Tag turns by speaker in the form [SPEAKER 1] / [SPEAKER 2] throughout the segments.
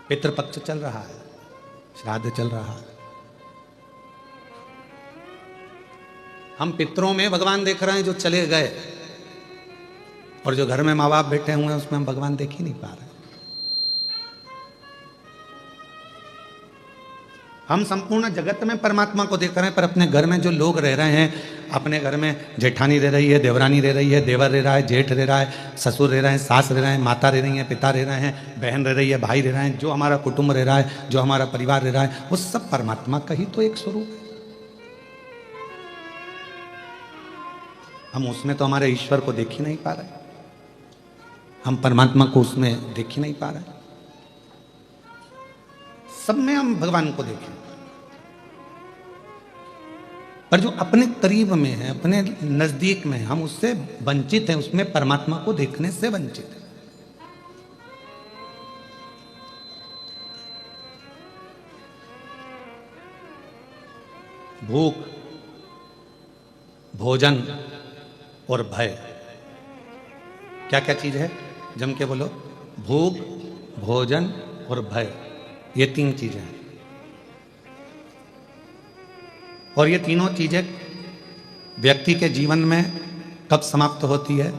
[SPEAKER 1] पितृपक्ष चल रहा है, श्राद्ध चल रहा है। हम पितरों में भगवान देख रहे हैं जो चले गए, और जो घर में माँ बाप बैठे हुए हैं उसमें हम भगवान देख ही नहीं पा रहे। हम संपूर्ण जगत में परमात्मा को देख रहे हैं, पर अपने घर में जो लोग रह रहे हैं, अपने घर में जेठानी रह रही है, देवरानी रह रही है, देवर रह रहा है, जेठ रह रहा है, ससुर रह रहे हैं, सास रह रहे हैं, माता रह रही है, पिता रह रहे हैं, बहन रह रही है, भाई रह रहे हैं, जो हमारा कुटुंब रह रहा है, जो हमारा परिवार रह रहा है, वो सब परमात्मा का ही तो एक स्वरूप है। हम उसमें तो हमारे ईश्वर को देख ही नहीं पा रहे, हम परमात्मा को उसमें देख ही नहीं पा रहे। सब में हम भगवान को देखें, पर जो अपने करीब में है, अपने नजदीक में, हम उससे वंचित हैं, उसमें परमात्मा को देखने से वंचित हैं। भूख, भोजन और भय, क्या क्या चीज है? जम के बोलो। भूख, भोजन और भय, ये तीन चीजें हैं। और ये तीनों चीजें व्यक्ति के जीवन में कब समाप्त होती है?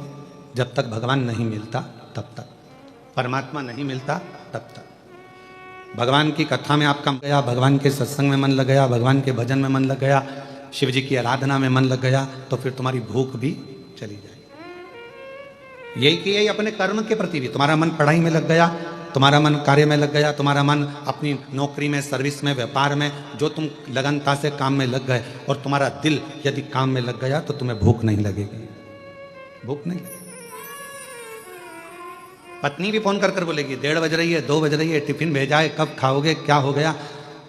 [SPEAKER 1] जब तक भगवान नहीं मिलता तब तक, परमात्मा नहीं मिलता तब तक। भगवान की कथा में आपका मन गया, भगवान के सत्संग में मन लग गया, भगवान के भजन में मन लग गया, शिव जी की आराधना में मन लग गया, तो फिर तुम्हारी भूख भी चली जाएगी। यही कि यही अपने कर्म के प्रति भी, तुम्हारा मन पढ़ाई में लग गया, तुम्हारा मन कार्य में लग गया, तुम्हारा मन अपनी नौकरी में, सर्विस में, व्यापार में, जो तुम लगनता से काम में लग गए, और तुम्हारा दिल यदि काम में लग गया, तो तुम्हें भूख नहीं लगेगी। भूख नहीं लगेगी। पत्नी भी फोन कर कर बोलेगी 1:30 बज रही है, 2 बज रही है, टिफिन भेजा है, कब खाओगे, क्या हो गया,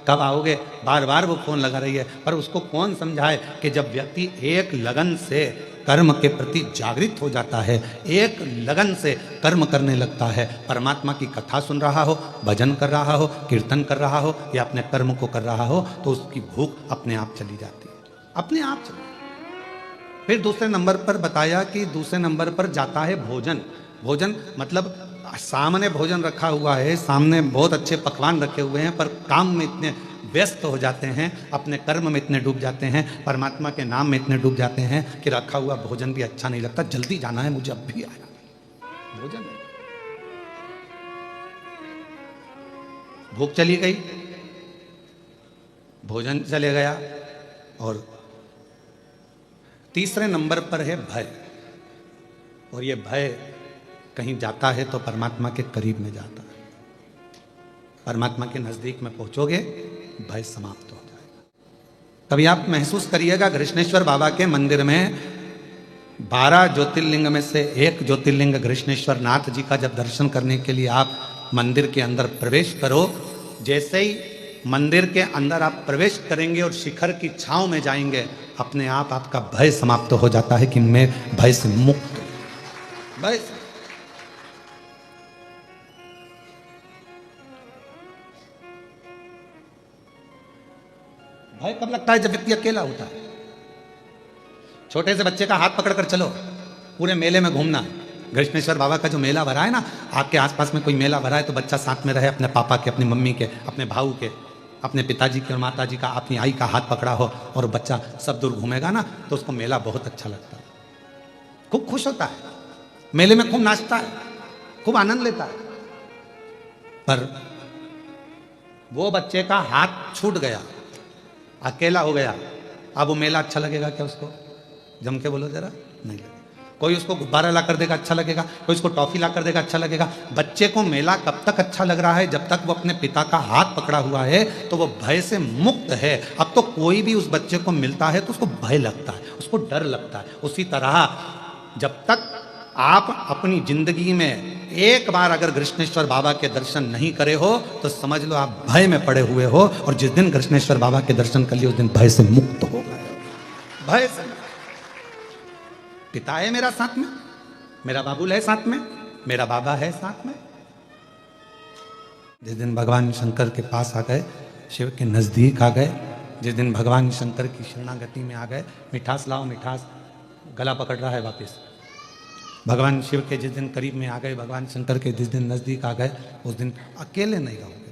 [SPEAKER 1] कब आओगे, बार बार वो फोन लगा रही है। पर उसको कौन समझाए कि जब व्यक्ति एक लगन से कर्म के प्रति जागृत हो जाता है, एक लगन से कर्म करने लगता है, परमात्मा की कथा सुन रहा हो, भजन कर रहा हो, कीर्तन कर रहा हो, या अपने कर्म को कर रहा हो, तो उसकी भूख अपने आप चली जाती है, अपने आप चली। फिर दूसरे नंबर पर बताया कि दूसरे नंबर पर जाता है भोजन। भोजन मतलब सामने भोजन रखा हुआ है, सामने बहुत अच्छे पकवान रखे हुए हैं, पर काम में इतने व्यस्त हो जाते हैं, अपने कर्म में इतने डूब जाते हैं, परमात्मा के नाम में इतने डूब जाते हैं कि रखा हुआ भोजन भी अच्छा नहीं लगता। जल्दी जाना है मुझे, अब भी आना भोजन। भूख चली गई, भोजन चले गया। और तीसरे नंबर पर है भय। और ये भय कहीं जाता है तो परमात्मा के करीब में जाता है। परमात्मा के नजदीक में पहुंचोगे, भय समाप्त हो जाएगा। कभी आप महसूस करिएगा, घृष्णेश्वर बाबा के मंदिर में 12 ज्योतिर्लिंग में से एक ज्योतिर्लिंग घृष्णेश्वर नाथ जी का जब दर्शन करने के लिए आप मंदिर के अंदर प्रवेश करो, जैसे ही मंदिर के अंदर आप प्रवेश करेंगे और शिखर की छांव में जाएंगे, अपने आप आपका भय समाप्त हो जाता है कि मैं भय से मुक्त हूं। भय से भय कब लगता है? जब व्यक्ति अकेला होता है। छोटे से बच्चे का हाथ पकड़कर चलो, पूरे मेले में घूमना। घृष्णेश्वर बाबा का जो मेला भरा है ना, आपके आसपास में कोई मेला भरा है तो बच्चा साथ में रहे, अपने पापा के, अपनी मम्मी के, अपने भाऊ के, अपने पिताजी के और माताजी का, अपनी आई का हाथ पकड़ा हो और बच्चा सब दूर घूमेगा ना, तो उसको मेला बहुत अच्छा लगता है, खूब खुश होता है, मेले में खूब नाचता है, खूब आनंद लेता है। पर वो बच्चे का हाथ छूट गया, अकेला हो गया, अब वो मेला अच्छा लगेगा क्या उसको? जम के बोलो जरा, नहीं लगेगा। कोई उसको गुब्बारा ला कर देगा, अच्छा लगेगा, कोई उसको टॉफी ला कर देगा, अच्छा लगेगा। बच्चे को मेला कब तक अच्छा लग रहा है? जब तक वो अपने पिता का हाथ पकड़ा हुआ है, तो वो भय से मुक्त है। अब तो कोई भी उस बच्चे को मिलता है तो उसको भय लगता है, उसको डर लगता है। उसी तरह जब तक आप अपनी जिंदगी में एक बार अगर घृष्णेश्वर बाबा के दर्शन नहीं करे हो, तो समझ लो आप भय में पड़े हुए हो, और जिस दिन घृष्णेश्वर बाबा के दर्शन कर लिए उस दिन भय से मुक्त हो गए। भय से। पिता है मेरा साथ में, मेरा बाबुल है साथ में, मेरा बाबा है साथ में। जिस दिन भगवान शंकर के पास आ गए, शिव के नजदीक आ गए, जिस दिन भगवान शंकर की शरणागति में आ गए, मिठास लाओ मिठास, गला पकड़ रहा है वापिस। भगवान शिव के जिस दिन करीब में आ गए, भगवान शंकर के जिस दिन नजदीक आ गए, उस दिन अकेले नहीं रहोगे,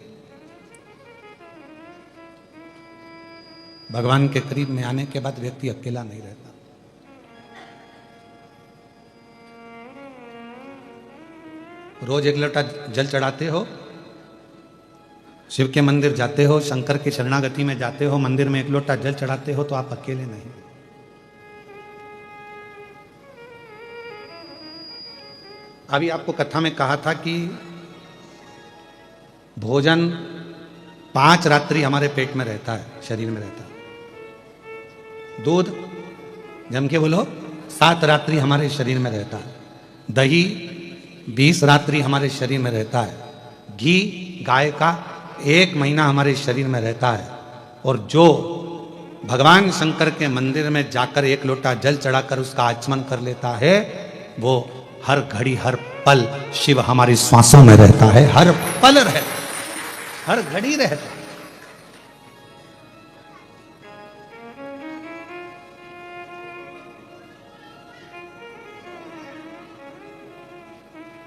[SPEAKER 1] भगवान के करीब में आने के बाद व्यक्ति अकेला नहीं रहता। रोज एक लोटा जल चढ़ाते हो, शिव के मंदिर जाते हो, शंकर की शरणागति में जाते हो, मंदिर में एक लोटा जल चढ़ाते हो, तो आप अकेले नहीं। अभी आपको कथा में कहा था कि भोजन 5 रात्रि हमारे पेट में रहता है, शरीर में रहता है। दूध जम के बोलो 7 रात्रि हमारे शरीर में रहता है। दही 20 रात्रि हमारे शरीर में रहता है। घी गाय का 1 महीना हमारे शरीर में रहता है। और जो भगवान शंकर के मंदिर में जाकर एक लोटा जल चढ़ाकर उसका आचमन कर लेता है, वो हर घड़ी हर पल शिव हमारी श्वासों में रहता है, हर पल रहता, हर घड़ी रहता।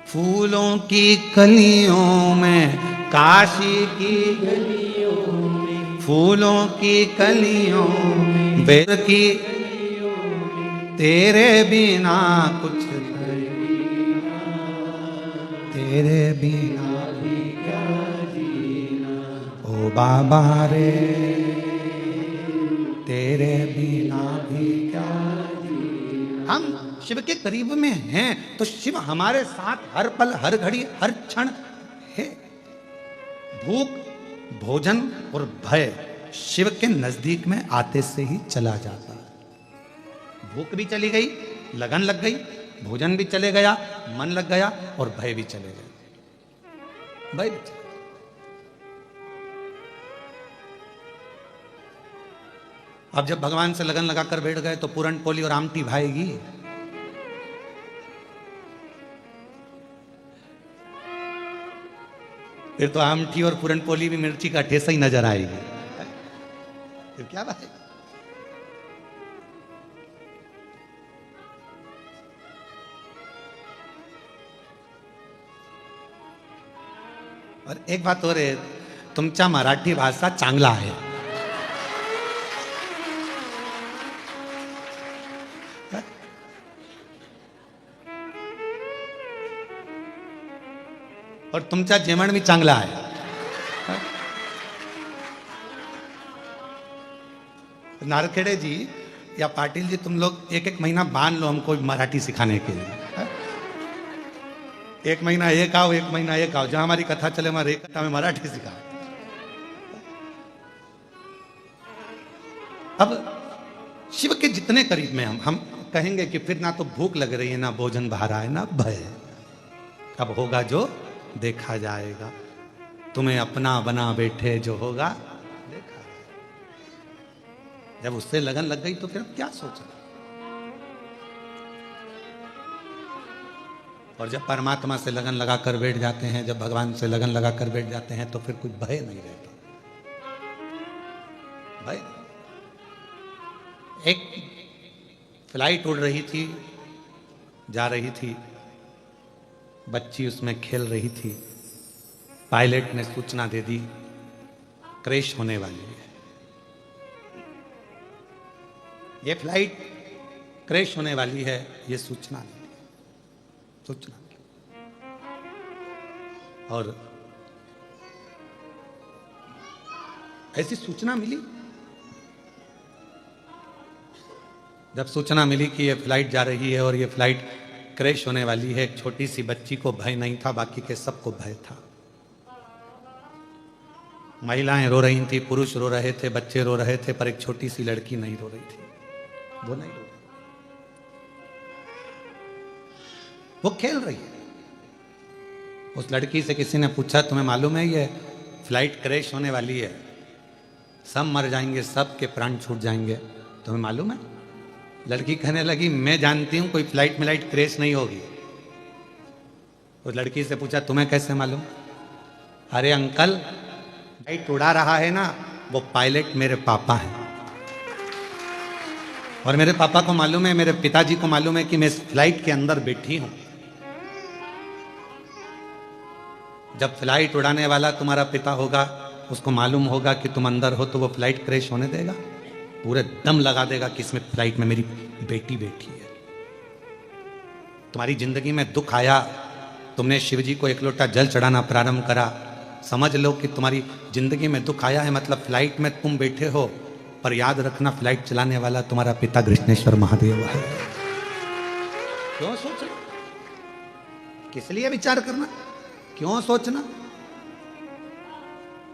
[SPEAKER 1] फूलों की कलियों में, काशी की गलियों में, फूलों की कलियों में, बेर की तेरे बिना कुछ तेरे बिना भी क्या जीना, ओ बाबा रे तेरे बिना भी क्या जीना। हम शिव के करीब में हैं तो शिव हमारे साथ हर पल हर घड़ी हर क्षण है। भूख, भोजन और भय शिव के नजदीक में आते से ही चला जाता है। भूख भी चली गई, लगन लग गई, भोजन भी चले गया, मन लग गया और भय भी चले गए। भय भी चले। अब जब भगवान से लगन लगाकर बैठ गए तो पूरन पोली और आमटी भाएगी। फिर तो आमटी और पूरन पोली भी मिर्ची का ठेसा ही नजर आएगी। फिर क्या बात है। और एक बात और है, तुमचा मराठी भाषा चांगला आहे। और तुमचा जेवण भी चांगला आहे। नारखेड़े जी या पाटिल जी, तुम लोग 1-1 महीना बांध लो हमको मराठी सिखाने के लिए। 1 महीना एक आओ, 1 महीना एक आओ, जहां हमारी कथा चले हमारे एक कथा में मराठी सिखा। अब शिव के जितने करीब में हम कहेंगे कि फिर ना तो भूख लग रही है, ना भोजन बहा रहा है, ना भय। अब होगा जो देखा जाएगा, तुम्हें अपना बना बैठे जो होगा देखा। जब उससे लगन लग गई तो फिर क्या सोचा। और जब परमात्मा से लगन लगाकर बैठ जाते हैं, जब भगवान से लगन लगाकर बैठ जाते हैं, तो फिर कोई भय नहीं रहता। भय। एक फ्लाइट उड़ रही थी, जा रही थी, बच्ची उसमें खेल रही थी। पायलट ने सूचना दे दी क्रैश होने वाली है, ये फ्लाइट क्रैश होने वाली है, ये सूचना और ऐसी सूचना मिली। जब सूचना मिली कि ये फ्लाइट जा रही है और ये फ्लाइट क्रैश होने वाली है, एक छोटी सी बच्ची को भय नहीं था, बाकी के सबको भय था। महिलाएं रो रही थी, पुरुष रो रहे थे, बच्चे रो रहे थे, पर एक छोटी सी लड़की नहीं रो रही थी। वो नहीं रो रही, वो खेल रही है। उस लड़की से किसी ने पूछा, तुम्हें मालूम है ये फ्लाइट क्रैश होने वाली है, सब मर जाएंगे, सब के प्राण छूट जाएंगे, तुम्हें मालूम है? लड़की कहने लगी, मैं जानती हूं कोई फ्लाइट मिलाइट क्रैश नहीं होगी। उस लड़की से पूछा, तुम्हें कैसे मालूम? अरे अंकल, फ्लाइट उड़ा रहा है ना, वो पायलट मेरे पापा हैं, और मेरे पापा को मालूम है, मेरे पिताजी को मालूम है कि मैं इस फ्लाइट के अंदर बैठी हूं। जब फ्लाइट उड़ाने वाला तुम्हारा पिता होगा, उसको मालूम होगा कि तुम अंदर हो, तो वो फ्लाइट क्रैश होने देगा? पूरे दम लगा देगा कि इसमें फ्लाइट में मेरी बेटी बैठी है। तुम्हारी जिंदगी में दुख आया, तुमने शिव जी को एक लोटा जल चढ़ाना प्रारंभ करा, समझ लो कि तुम्हारी जिंदगी में दुख आया है, मतलब फ्लाइट में तुम बैठे हो, पर याद रखना फ्लाइट चलाने वाला तुम्हारा पिता कृष्णेश्वर महादेव है। क्यों सोच रहे, किस लिए विचार करना, क्यों सोचना?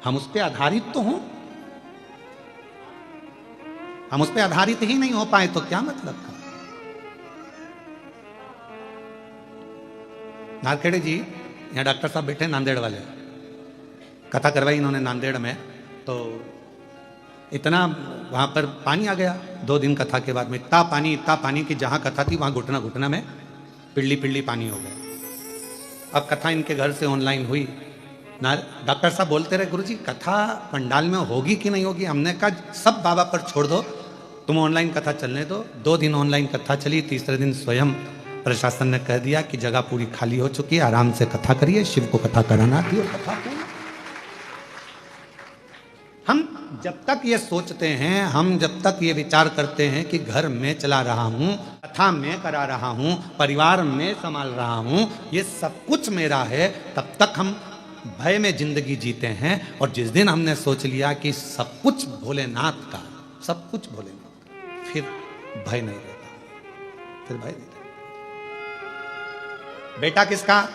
[SPEAKER 1] हम उस पर आधारित तो हों, हम उस पर आधारित ही नहीं हो पाए तो क्या मतलब का? नारखेड़े जी यहाँ डॉक्टर साहब बैठे नांदेड़ वाले, कथा करवाई इन्होंने नांदेड़ में, तो इतना वहां पर पानी आ गया 2 दिन कथा के बाद में, इतना पानी कि जहां कथा थी वहां घुटना घुटना में पिल्ली पानी हो गया। अब कथा इनके घर से ऑनलाइन हुई ना, डॉक्टर साहब बोलते रहे गुरुजी कथा पंडाल में होगी कि नहीं होगी। हमने कहा सब बाबा पर छोड़ दो, तुम ऑनलाइन कथा चलने दो। 2 दिन ऑनलाइन कथा चली, तीसरे दिन स्वयं प्रशासन ने कह दिया कि जगह पूरी खाली हो चुकी है, आराम से कथा करिए, शिव को कथा कराना थी और कथा पूरी। हम जब तक ये सोचते हैं, हम जब तक ये विचार करते हैं कि घर में चला रहा हूं, कथा में करा रहा हूं, परिवार में संभाल रहा हूं, ये सब कुछ मेरा है, तब तक हम भय में जिंदगी जीते हैं। और जिस दिन हमने सोच लिया कि सब कुछ भोलेनाथ का, सब कुछ भोलेनाथ का, फिर भय नहीं रहता, फिर भय नहीं रहता। बेटा किसका?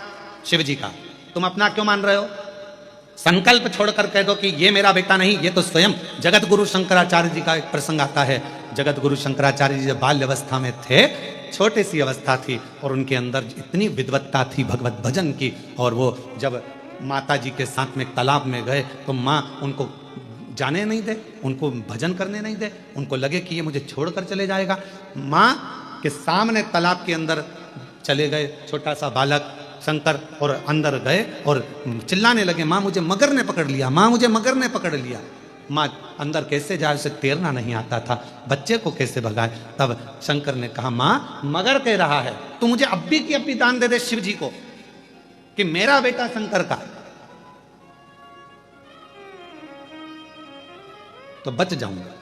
[SPEAKER 1] शिव जी का। तुम अपना क्यों मान रहे हो? संकल्प छोड़कर कह दो कि ये मेरा बेटा नहीं, ये तो स्वयं जगत गुरु शंकराचार्य जी का एक प्रसंग आता है। जगत गुरु शंकराचार्य जी जब बाल्य अवस्था में थे, छोटी सी अवस्था थी और उनके अंदर इतनी विद्वत्ता थी भगवत भजन की, और वो जब माता जी के साथ में तालाब में गए तो माँ उनको जाने नहीं दे, उनको भजन करने नहीं दे, उनको लगे कि ये मुझे छोड़कर चले जाएगा। माँ के सामने तालाब के अंदर चले गए छोटा सा बालक शंकर, और अंदर गए और चिल्लाने लगे, माँ मुझे मगर ने पकड़ लिया, माँ मुझे मगर ने पकड़ लिया। माँ अंदर कैसे जाए, उसे तैरना नहीं आता था, बच्चे को कैसे भगाए। तब शंकर ने कहा, माँ मगर कह रहा है, तू मुझे अब्बी की अब्बी दान दे दे शिव जी को, कि मेरा बेटा शंकर का, तो बच जाऊंगा।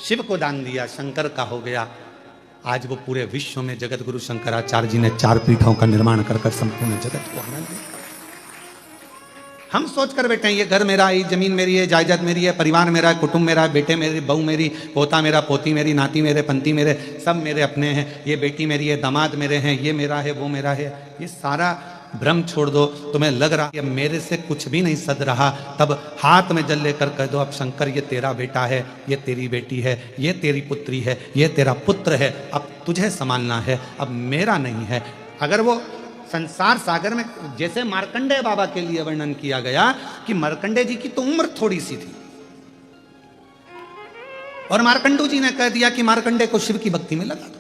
[SPEAKER 1] शिव को दान दिया, शंकर का हो गया। आज वो पूरे विश्व में जगत गुरु शंकराचार्य जी ने 4 पीठों का निर्माण कर संपूर्ण जगत को आनंद दिया। हम सोच कर बैठे हैं ये घर मेरा, ये जमीन मेरी है, जायदाद मेरी है, परिवार मेरा है, कुटुंब मेरा है, बेटे मेरे, बहू मेरी, पोता मेरा, पोती मेरी, नाती मेरे, पंती मेरे, सब मेरे अपने हैं, ये बेटी मेरी है, दामाद मेरे हैं, ये मेरा है, वो मेरा है। ये सारा भ्रम छोड़ दो। तुम्हें लग रहा है मेरे से कुछ भी नहीं सद रहा, तब हाथ में जल लेकर कह दो, अब शंकर ये तेरा बेटा है, ये तेरी बेटी है, ये तेरी पुत्री है, ये तेरा पुत्र है, अब तुझे संभालना है, अब मेरा नहीं है। अगर वो संसार सागर में, जैसे मार्कंडेय बाबा के लिए वर्णन किया गया कि मार्कंडेय जी की तो उम्र थोड़ी सी थी, और मार्कंडू जी ने कह दिया कि मार्कंडेय को शिव की भक्ति में लगा दो,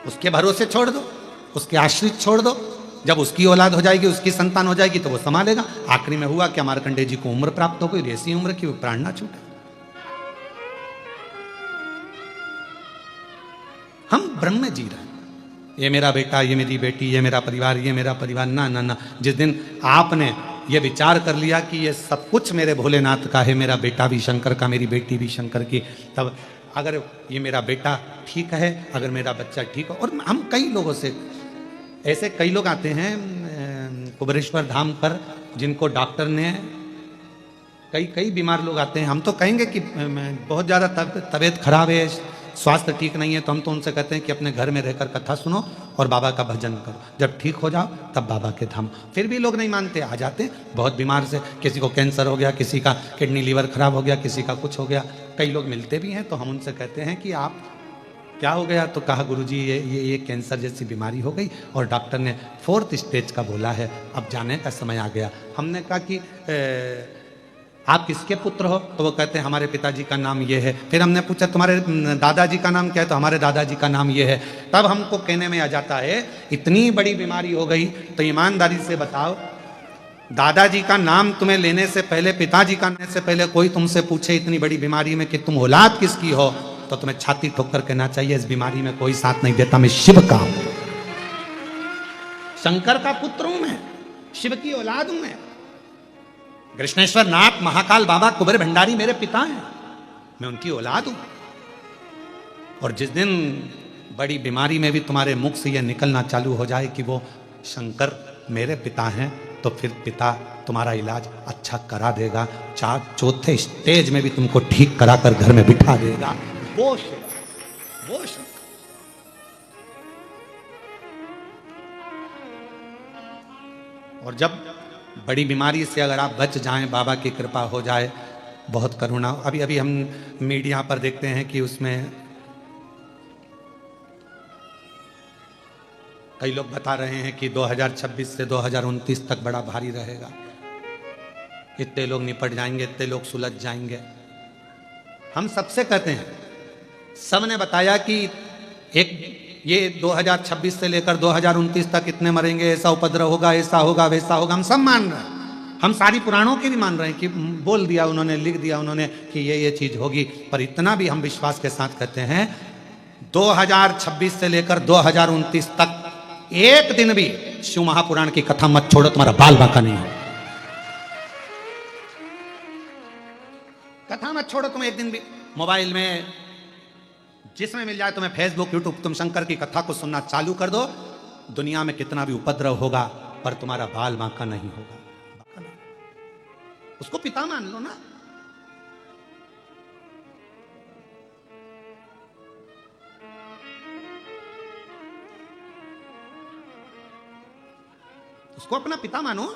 [SPEAKER 1] उसके भरोसे छोड़ दो, उसके आश्रित छोड़ दो, जब उसकी औलाद हो जाएगी, उसकी संतान हो जाएगी तो वो संभालेगा। आखिरी में हुआ क्या, मार्कंडेय जी को उम्र प्राप्त हो गई, ऐसी उम्र की वो प्राण ना छूटे। हम ब्रह्म में जी रहे हैं, ये मेरा बेटा, ये मेरी बेटी, ये मेरा परिवार, ये मेरा परिवार, ना ना ना। जिस दिन आपने ये विचार कर लिया कि ये सब कुछ मेरे भोलेनाथ का है, मेरा बेटा भी शंकर का, मेरी बेटी भी शंकर की, तब अगर ये मेरा बेटा ठीक है, अगर मेरा बच्चा ठीक हो। और हम कई लोगों से, ऐसे कई लोग आते हैं कुबेरेश्वर धाम पर, जिनको डॉक्टर ने, कई बीमार लोग आते हैं, हम तो कहेंगे कि बहुत ज़्यादा तबीयत खराब है, स्वास्थ्य ठीक नहीं है, तो हम तो उनसे कहते हैं कि अपने घर में रहकर कथा सुनो और बाबा का भजन करो, जब ठीक हो जाओ तब बाबा के धाम। फिर भी लोग नहीं मानते, आ जाते हैं बहुत बीमार से, किसी को कैंसर हो गया, किसी का किडनी लीवर खराब हो गया, किसी का कुछ हो गया, कई लोग मिलते भी हैं, तो हम उनसे कहते हैं कि आप क्या हो गया, तो कहा गुरुजी ये कैंसर जैसी बीमारी हो गई और डॉक्टर ने 4th स्टेज का बोला है, अब जाने का समय आ गया। हमने कहा कि आप किसके पुत्र हो, तो वो कहते हैं हमारे पिताजी का नाम ये है। फिर हमने पूछा तुम्हारे दादाजी का नाम क्या है, तो हमारे दादाजी का नाम ये है। तब हमको कहने में आ जाता है इतनी बड़ी बीमारी हो गई, तो ईमानदारी से बताओ, दादाजी का नाम तुम्हें लेने से पहले, पिताजी का लेने से पहले कोई तुमसे पूछे इतनी बड़ी बीमारी में कि तुम औलाद किसकी हो, तो तुम्हें छाती ठोक कर कहना चाहिए इस बीमारी में कोई साथ नहीं देता, मैं शिव का हूं, शंकर का पुत्र हूं, मैं शिव की औलाद हूं, मैं कृष्णेश्वर नाथ महाकाल बाबा कुबेर भंडारी मेरे पिता हैं। मैं उनकी औलाद हूं। और जिस दिन बड़ी बीमारी में भी तुम्हारे मुख से यह निकलना चालू हो जाए कि वो शंकर मेरे पिता हैं, तो फिर पिता तुम्हारा इलाज अच्छा करा देगा, चौथे स्टेज में भी तुमको ठीक करा कर घर में बिठा देगा। वो शंकर। और जब बड़ी बीमारी से अगर आप बच जाएं, बाबा की कृपा हो जाए, बहुत करुणा। अभी अभी हम मीडिया पर देखते हैं कि उसमें कई लोग बता रहे हैं कि 2026 से 2029 तक बड़ा भारी रहेगा, इतने लोग निपट जाएंगे, इतने लोग सुलझ जाएंगे। हम सबसे कहते हैं, सबने बताया कि एक ये 2026 से लेकर 2029 तक इतने मरेंगे, ऐसा उपद्रव होगा, ऐसा होगा, वैसा होगा। हम सब मान रहे हैं, हम सारी पुराणों की भी मान रहे हैं कि बोल दिया उन्होंने, लिख दिया उन्होंने कि ये चीज होगी। पर इतना भी हम विश्वास के साथ कहते हैं, 2026 से लेकर 2029 तक एक दिन भी शिव महापुराण की कथा मत छोड़ो, तुम्हारा बाल बांका नहीं हो। कथा मत छोड़ो तुम एक दिन भी। मोबाइल में जिसमें मिल जाए तुम्हें, फेसबुक, यूट्यूब, तुम शंकर की कथा को सुनना चालू कर दो। दुनिया में कितना भी उपद्रव होगा, पर तुम्हारा बाल बांका नहीं होगा। उसको पिता मान लो ना। उसको अपना पिता मानो।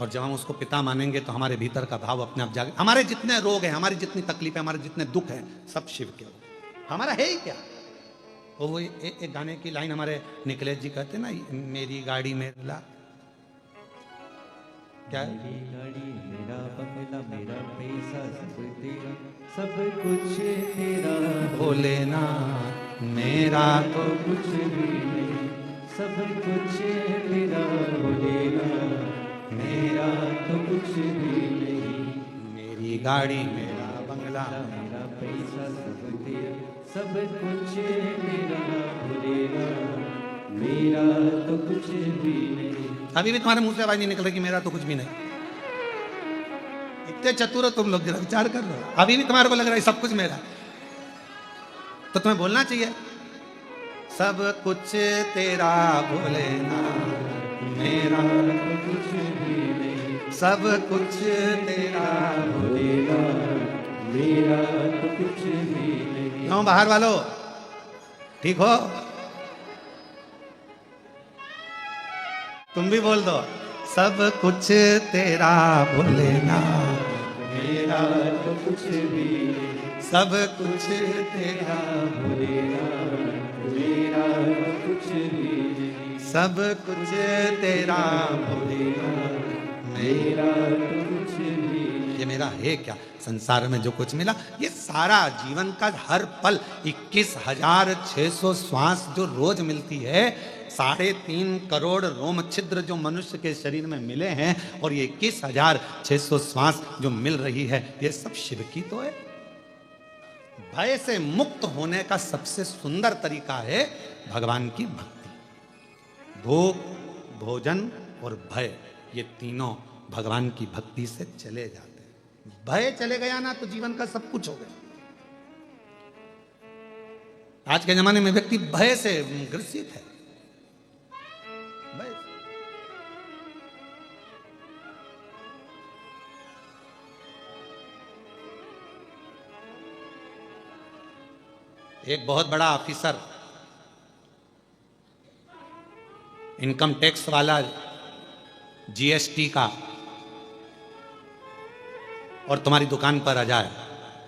[SPEAKER 1] और जब हम उसको पिता मानेंगे तो हमारे भीतर का भाव अपने आप जागे। हमारे जितने रोग हैं, हमारी जितनी तकलीफें, हमारे जितने दुख हैं, सब शिव के हो। हमारा है ही क्या। वो एक गाने की लाइन हमारे निकलेश जी कहते ना, मेरी गाड़ी में ला, क्या
[SPEAKER 2] मेरी गाड़ी मेरा बंगला मेरा पैसा सब तेरा, सब कुछ तेरा
[SPEAKER 1] भोलेना, मेरा
[SPEAKER 2] तो कुछ भी नहीं, सब कुछ तेरा भोलेना, मेरा तो कुछ भी नहीं।
[SPEAKER 1] मेरी गाड़ी मेरा बंगला
[SPEAKER 2] मेरा पैसा सब तेरा, सब कुछ तेरा भोलेना, मेरा तो कुछ भी नहीं।
[SPEAKER 1] अभी भी तुम्हारे मुंह से आवाज नहीं निकल रही कि मेरा तो कुछ भी नहीं। इतने चतुर हो तुम लोग, जरा विचार कर लो। अभी भी तुम्हारे को लग रहा है सब कुछ मेरा, तो तुम्हें बोलना चाहिए सब कुछ तेरा भोलेना, मेरा
[SPEAKER 2] तो कुछ भी नहीं,
[SPEAKER 1] सब कुछ तेरा
[SPEAKER 2] भोलेना, मेरा तो कुछ भी नहीं।
[SPEAKER 1] क्यों बाहर वालों, ठीक हो? तुम भी बोल दो, सब कुछ तेरा भोलेना,
[SPEAKER 2] मेरा तो कुछ भी नहीं,
[SPEAKER 1] सब कुछ तेरा
[SPEAKER 2] भोलेना, मेरा तो कुछ भी नहीं,
[SPEAKER 1] सब कुछ तेरा
[SPEAKER 2] भोलेना, मेरा तो कुछ भी नहीं।
[SPEAKER 1] ये मेरा है क्या? संसार में जो कुछ मिला, ये सारा जीवन का हर पल 21,600 श्वास जो रोज मिलती है, 3.5 करोड़ रोम छिद्र जो मनुष्य के शरीर में मिले हैं, और ये 21,600 श्वास जो मिल रही है, ये सब शिव की तो है। भय से मुक्त होने का सबसे सुंदर तरीका है भगवान की भक्ति। भूख, भोजन और भय, ये तीनों भगवान की भक्ति से चले जाते हैं। भय चले गया ना तो जीवन का सब कुछ हो गया। आज के जमाने में व्यक्ति भय से ग्रसित है। भय। एक बहुत बड़ा ऑफिसर, इनकम टैक्स वाला, जीएसटी का, और तुम्हारी दुकान पर आ जाए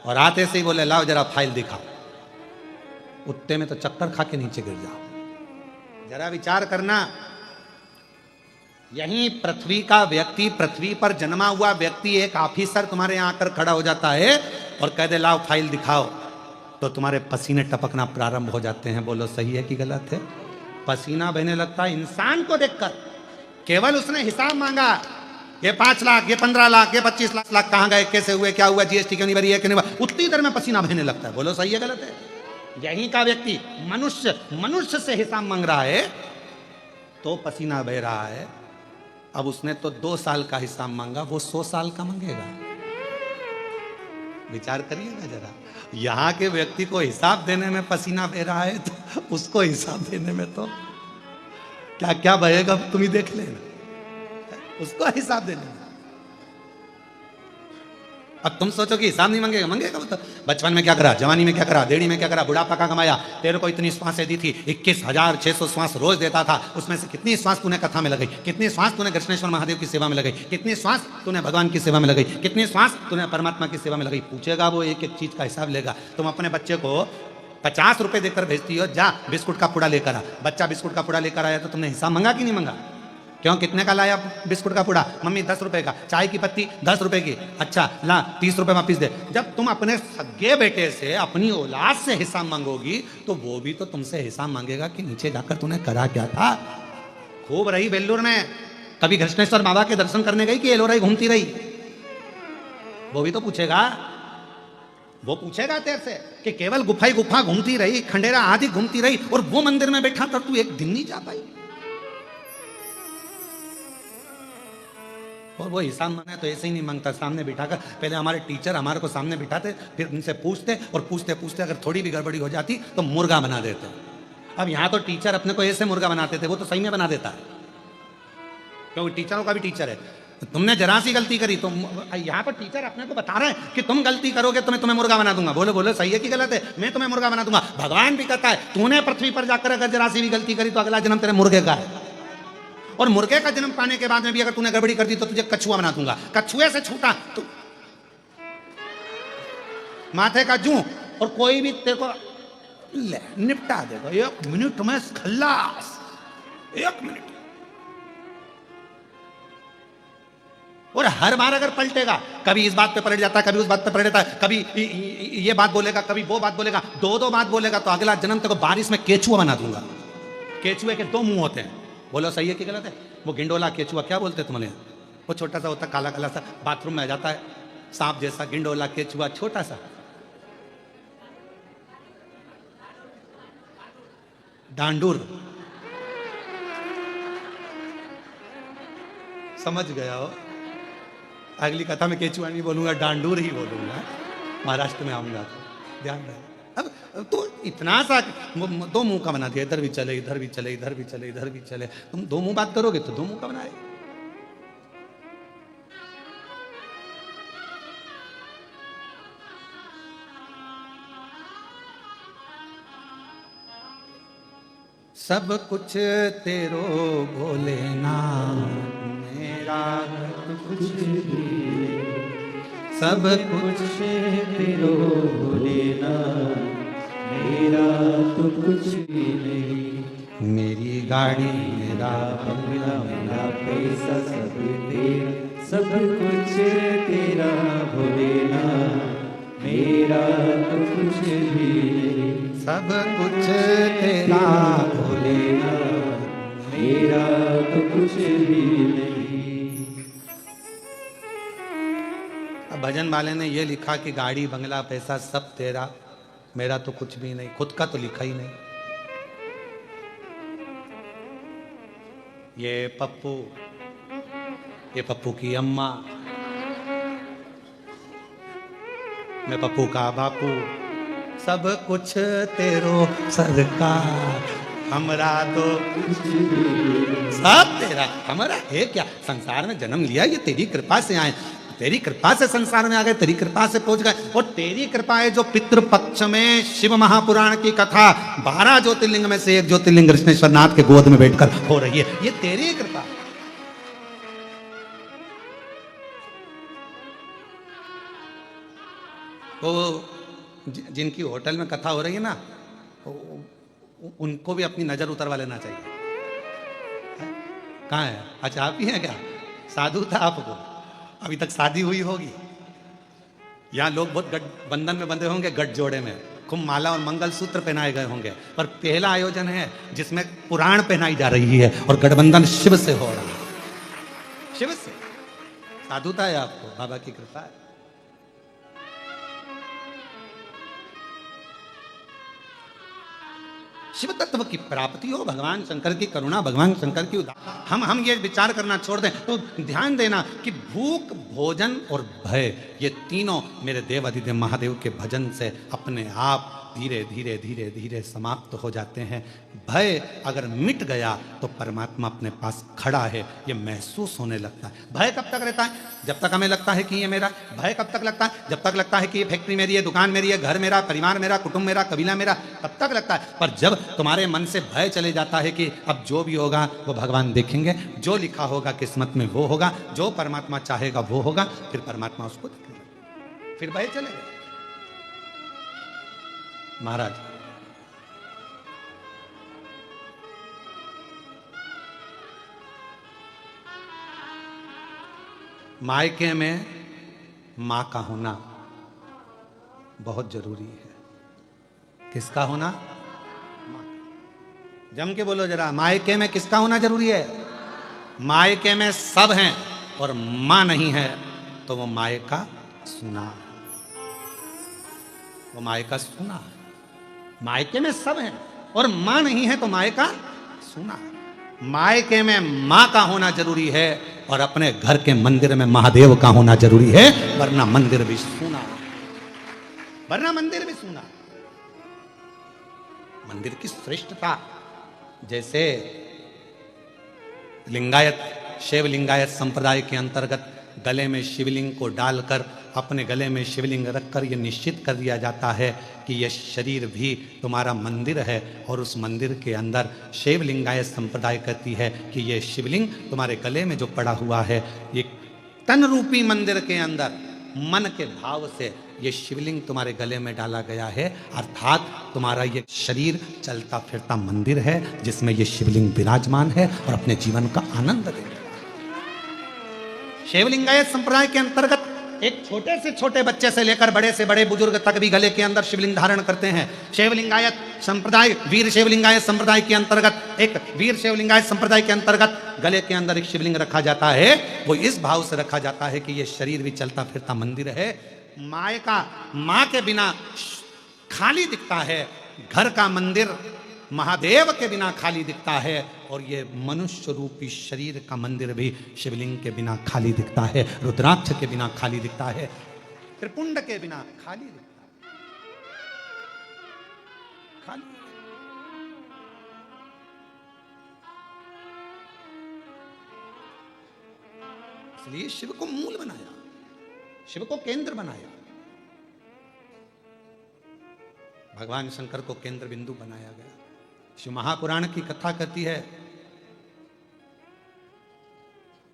[SPEAKER 1] और आते से ही बोले लाओ जरा फाइल दिखाओ, उतने में तो चक्कर खा के नीचे गिर जाओ। जरा विचार करना, यहीं पृथ्वी का व्यक्ति, पृथ्वी पर जन्मा हुआ व्यक्ति, एक ऑफिसर तुम्हारे यहां आकर खड़ा हो जाता है और कह दे लाओ फाइल दिखाओ, तो तुम्हारे पसीने टपकना प्रारंभ हो जाते हैं। बोलो सही है कि गलत है? पसीना बहने लगता है इंसान को देखकर। केवल उसने हिसाब मांगा, ये 5 लाख, ये 15 लाख, ये 25 लाख कहां गए, कैसे हुए, क्या हुआ, जीएसटी क्यों नहीं भरी है, क्यों नहीं भरी, उतनी देर में पसीना बहने लगता है। बोलो सही है गलत है? यहीं का व्यक्ति मनुष्य से हिसाब मांग रहा है तो पसीना बह रहा है। अब उसने तो 2 साल का हिसाब मांगा, वो 100 साल का मांगेगा। विचार करिएगा जरा, यहाँ के व्यक्ति को हिसाब देने में पसीना बह रहा है, तो उसको हिसाब देने में तो क्या क्या बहेगा तुम ही देख लेना, उसको हिसाब देने में। अब तुम सोचो कि हिसाब नहीं मांगेगा, मांगेगा वो तो। बचपन में क्या करा, जवानी में क्या करा, देड़ी में क्या करा, बुढ़ापा का कमाया, तेरे को इतनी श्वासें दी थी, 21,600 श्वास रोज देता था, उसमें से कितनी श्वास तूने कथा में लगाई, कितनी श्वास तूने कृष्णेश्वर महादेव की सेवा में लगाई, कितनी श्वास तूने भगवान की सेवा में लगाई, कितनी श्वास तूने परमात्मा की सेवा में लगाई। पूछेगा वो, एक एक चीज का हिसाब लेगा। तुम अपने बच्चे को 50 रुपए देकर भेजती हो, जा बिस्कुट का पुड़ा लेकर आ। बच्चा बिस्कुट का पुड़ा लेकर आया तो तुमने हिसाब मांगा कि नहीं मांगा? क्यों, कितने का लाया बिस्कुट का पुड़ा? मम्मी 10 रुपए का। चाय की पत्ती 10 रुपए की। अच्छा ला 30 रुपए वापिस दे। जब तुम अपने सगे बेटे से, अपनी औलाद से हिसाब मांगोगी तो वो भी तो तुमसे हिसाब मांगेगा कि नीचे जाकर तूने करा क्या था। खूब रही वेल्लूर में, कभी कृष्णेश्वर बाबा के दर्शन करने गई कि एलोराई घूमती रही? वो भी तो पूछेगा, वो पूछेगा तेरे से कि केवल गुफा ही गुफा घूमती रही, खंडेरा आदि घूमती रही, और वो मंदिर में बैठा कर तू एक दिन नहीं जा पाई। और वो हिसाब मांगे तो ऐसे ही नहीं मांगता, सामने बिठाकर। पहले हमारे टीचर हमारे को सामने बिठाते, फिर उनसे पूछते, और पूछते पूछते अगर थोड़ी भी गड़बड़ी हो जाती तो मुर्गा बना देते। अब यहाँ तो टीचर अपने को ऐसे मुर्गा बनाते थे, वो तो सही में बना देता है, क्योंकि टीचरों का भी टीचर है। तुमने जरा सी गलती करी तो यहाँ पर टीचर अपने को बता रहे हैं कि तुम गलती करोगे तो मैं तुम्हें मुर्गा बना दूंगा। बोलो बोलो, सही है कि गलत है? मैं तुम्हें मुर्गा बना दूंगा। भगवान भी कहता है तूने पृथ्वी पर जाकर अगर जरा सी भी गलती करी तो अगला जन्म तेरे मुर्गे का है, और मुर्गे का जन्म पाने के बाद में भी अगर तूने गड़बड़ी कर दी तो तुझे कछुआ बना दूंगा। कछुए से छूटा तो माथे का जू, और कोई भी तेरे को ले निपटा देगा 1 मिनट में, खल्लास 1 मिनट। और हर बार अगर पलटेगा, कभी इस बात पे पलट जाता है, कभी उस बात पे पलट जाता है, कभी ये बात बोलेगा, कभी वो बात बोलेगा, दो बात बोलेगा, तो अगला जन्म तेरे को बारिश में केचुआ बना दूंगा। केचुए के 2 मुंह होते हैं। बोलो सही है कि गलत है? वो गिंडोला केचुआ क्या बोलते हैं तुम्हारे? वो छोटा सा होता, काला काला सा, बाथरूम में आ जाता है, सांप जैसा। गिंडोला केचुआ छोटा सा। डांडूर समझ गया हो? अगली कथा में केचुआ नहीं बोलूंगा, डांडूर ही बोलूंगा। महाराष्ट्र में आऊंगा तो ध्यान रहे। अब तो इतना सा 2 मुंह का बना दिया, इधर भी चले, इधर भी चले, इधर भी चले, इधर भी चले। तुम 2 मुंह बात करोगे तो 2 मुंह का बनाए। सब कुछ तेरो भोलेनाथ, मेरा
[SPEAKER 2] तो कुछ भी
[SPEAKER 1] सब कुछ
[SPEAKER 2] तेरो भोलेनाथ, मेरा तो कुछ भी नहीं।
[SPEAKER 1] मेरी गाड़ी, मेरा
[SPEAKER 2] बंगला, मेरा पैसा सब तेरा, सब कुछ तेरा भोलेनाथ, मेरा तो कुछ भी नहीं।
[SPEAKER 1] सब कुछ तेरा
[SPEAKER 2] भोलेनाथ, मेरा तो कुछ भी नहीं।
[SPEAKER 1] अब भजन वाले ने ये लिखा कि गाड़ी बंगला पैसा सब तेरा, मेरा तो कुछ भी नहीं। खुद का तो लिखा ही नहीं। ये पप्पू की अम्मा, मैं पप्पू का बापू, सब कुछ तेरो सरकार, हमरा तो सब तेरा। हमारा है क्या? संसार में जन्म लिया, ये तेरी कृपा से आए, तेरी कृपा से संसार में आ गए, तेरी कृपा से पहुंच गए। और तेरी कृपा है जो पितृपक्ष में शिव महापुराण की कथा 12 ज्योतिर्लिंग में से एक ज्योतिर्लिंग कृष्णेश्वर नाथ के गोद में बैठकर हो रही है, ये तेरी कृपा। तो जिनकी होटल में कथा हो रही है ना, उनको भी अपनी नजर उतरवा लेना चाहिए। कहाँ है? अच्छा आप ही हैं क्या? साधु था आपको, अभी तक शादी हुई होगी। यहाँ लोग बहुत बंधन में बंधे होंगे, गठ जोड़े में खूब माला और मंगल सूत्र पहनाए गए होंगे, पर पहला आयोजन है जिसमें पुराण पहनाई जा रही है और गठबंधन शिव से हो रहा है। शिव से साधुता है आपको, बाबा की कृपा है। शिव तत्व की प्राप्ति हो, भगवान शंकर की करुणा, भगवान शंकर की हम ये विचार करना छोड़ दें तो ध्यान देना कि भूख, भोजन और भय, ये तीनों मेरे देव अधिदेव महादेव के भजन से अपने आप धीरे धीरे धीरे धीरे समाप्त हो जाते हैं। भय अगर मिट गया तो परमात्मा अपने पास खड़ा है, ये महसूस होने लगता है। भय कब तक रहता है? जब तक हमें लगता है कि ये मेरा। भय कब तक लगता है? जब तक लगता है कि ये फैक्ट्री मेरी है, दुकान मेरी है, घर मेरा, परिवार मेरा, कुटुंब मेरा, कबीला मेरा, तब तक लगता है। पर जब तुम्हारे मन से भय चले जाता है कि अब जो भी होगा वो भगवान देखेंगे, जो लिखा होगा किस्मत में वो होगा, जो परमात्मा चाहेगा वो होगा, फिर परमात्मा उसको देखेगा, फिर भय चलेगा। महाराज मायके में मां का होना बहुत जरूरी है। किसका होना? मां। जम के बोलो जरा, मायके में किसका होना जरूरी है? मायके में सब हैं और मां नहीं है तो वो मायका सुना, वो मायका सुना। मायके में सब हैं और मां नहीं है तो मायका सुना। मायके में मां का होना जरूरी है और अपने घर के मंदिर में महादेव का होना जरूरी है, वरना मंदिर भी सुना, वरना मंदिर भी सुना। मंदिर की श्रेष्ठता, जैसे लिंगायत, शैव लिंगायत संप्रदाय के अंतर्गत गले में शिवलिंग को डालकर, अपने गले में शिवलिंग रखकर यह निश्चित कर दिया जाता है कि यह शरीर भी तुम्हारा मंदिर है, और उस मंदिर के अंदर शैव लिंगायत संप्रदाय कहती है कि यह शिवलिंग तुम्हारे गले में जो पड़ा हुआ है, ये तन रूपी मंदिर के अंदर मन के भाव से ये शिवलिंग तुम्हारे गले में डाला गया है, अर्थात तुम्हारा ये शरीर चलता फिरता मंदिर है जिसमें ये शिवलिंग विराजमान है और अपने जीवन का आनंद दे। शैव लिंगायत संप्रदाय के अंतर्गत एक छोटे से छोटे बच्चे से लेकर बड़े से बड़े बुजुर्ग तक भी गले के अंदर शिवलिंग धारण करते हैं। शैव लिंगायत संप्रदाय, वीर शैव लिंगायत संप्रदाय के अंतर्गत, एक वीर शैव लिंगायत संप्रदाय के अंतर्गत गले के अंदर एक शिवलिंग रखा जाता है। वो इस भाव से रखा जाता है कि ये शरीर भी चलता फिरता मंदिर है। मायका, मां के बिना खाली दिखता है, घर का मंदिर महादेव के बिना खाली दिखता है, और ये मनुष्य रूपी शरीर का मंदिर भी शिवलिंग के बिना खाली दिखता है, रुद्राक्ष के बिना खाली दिखता है, त्रिपुंड के बिना खाली दिखता है, खाली। इसलिए शिव को मूल बनाया, शिव को केंद्र बनाया, भगवान शंकर को केंद्र बिंदु बनाया गया। शिव महापुराण की कथा कहती है,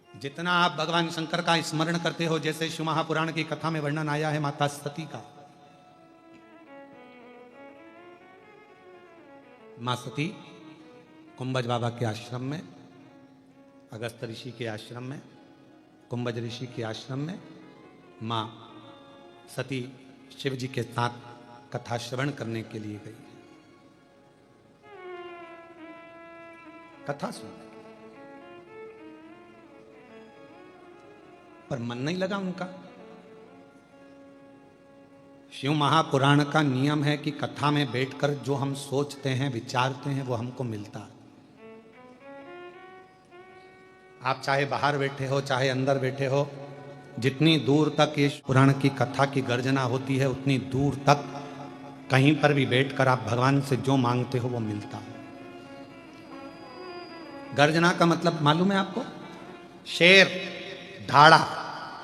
[SPEAKER 1] जितना आप भगवान शंकर का स्मरण करते हो, जैसे शिव महापुराण की कथा में वर्णन आया है माता सती का। मां सती कुंभज बाबा के आश्रम में, अगस्त ऋषि के आश्रम में, कुंभज ऋषि के आश्रम में मां सती शिव जी के साथ कथा श्रवण करने के लिए गई, कथा सुनने, पर मन नहीं लगा उनका। शिव महापुराण का नियम है कि कथा में बैठकर जो हम सोचते हैं, विचारते हैं, वो हमको मिलता है। आप चाहे बाहर बैठे हो, चाहे अंदर बैठे हो, जितनी दूर तक ये पुराण की कथा की गर्जना होती है, उतनी दूर तक कहीं पर भी बैठकर आप भगवान से जो मांगते हो वो मिलता है। गर्जना का मतलब मालूम है आपको? शेर, धाड़ा,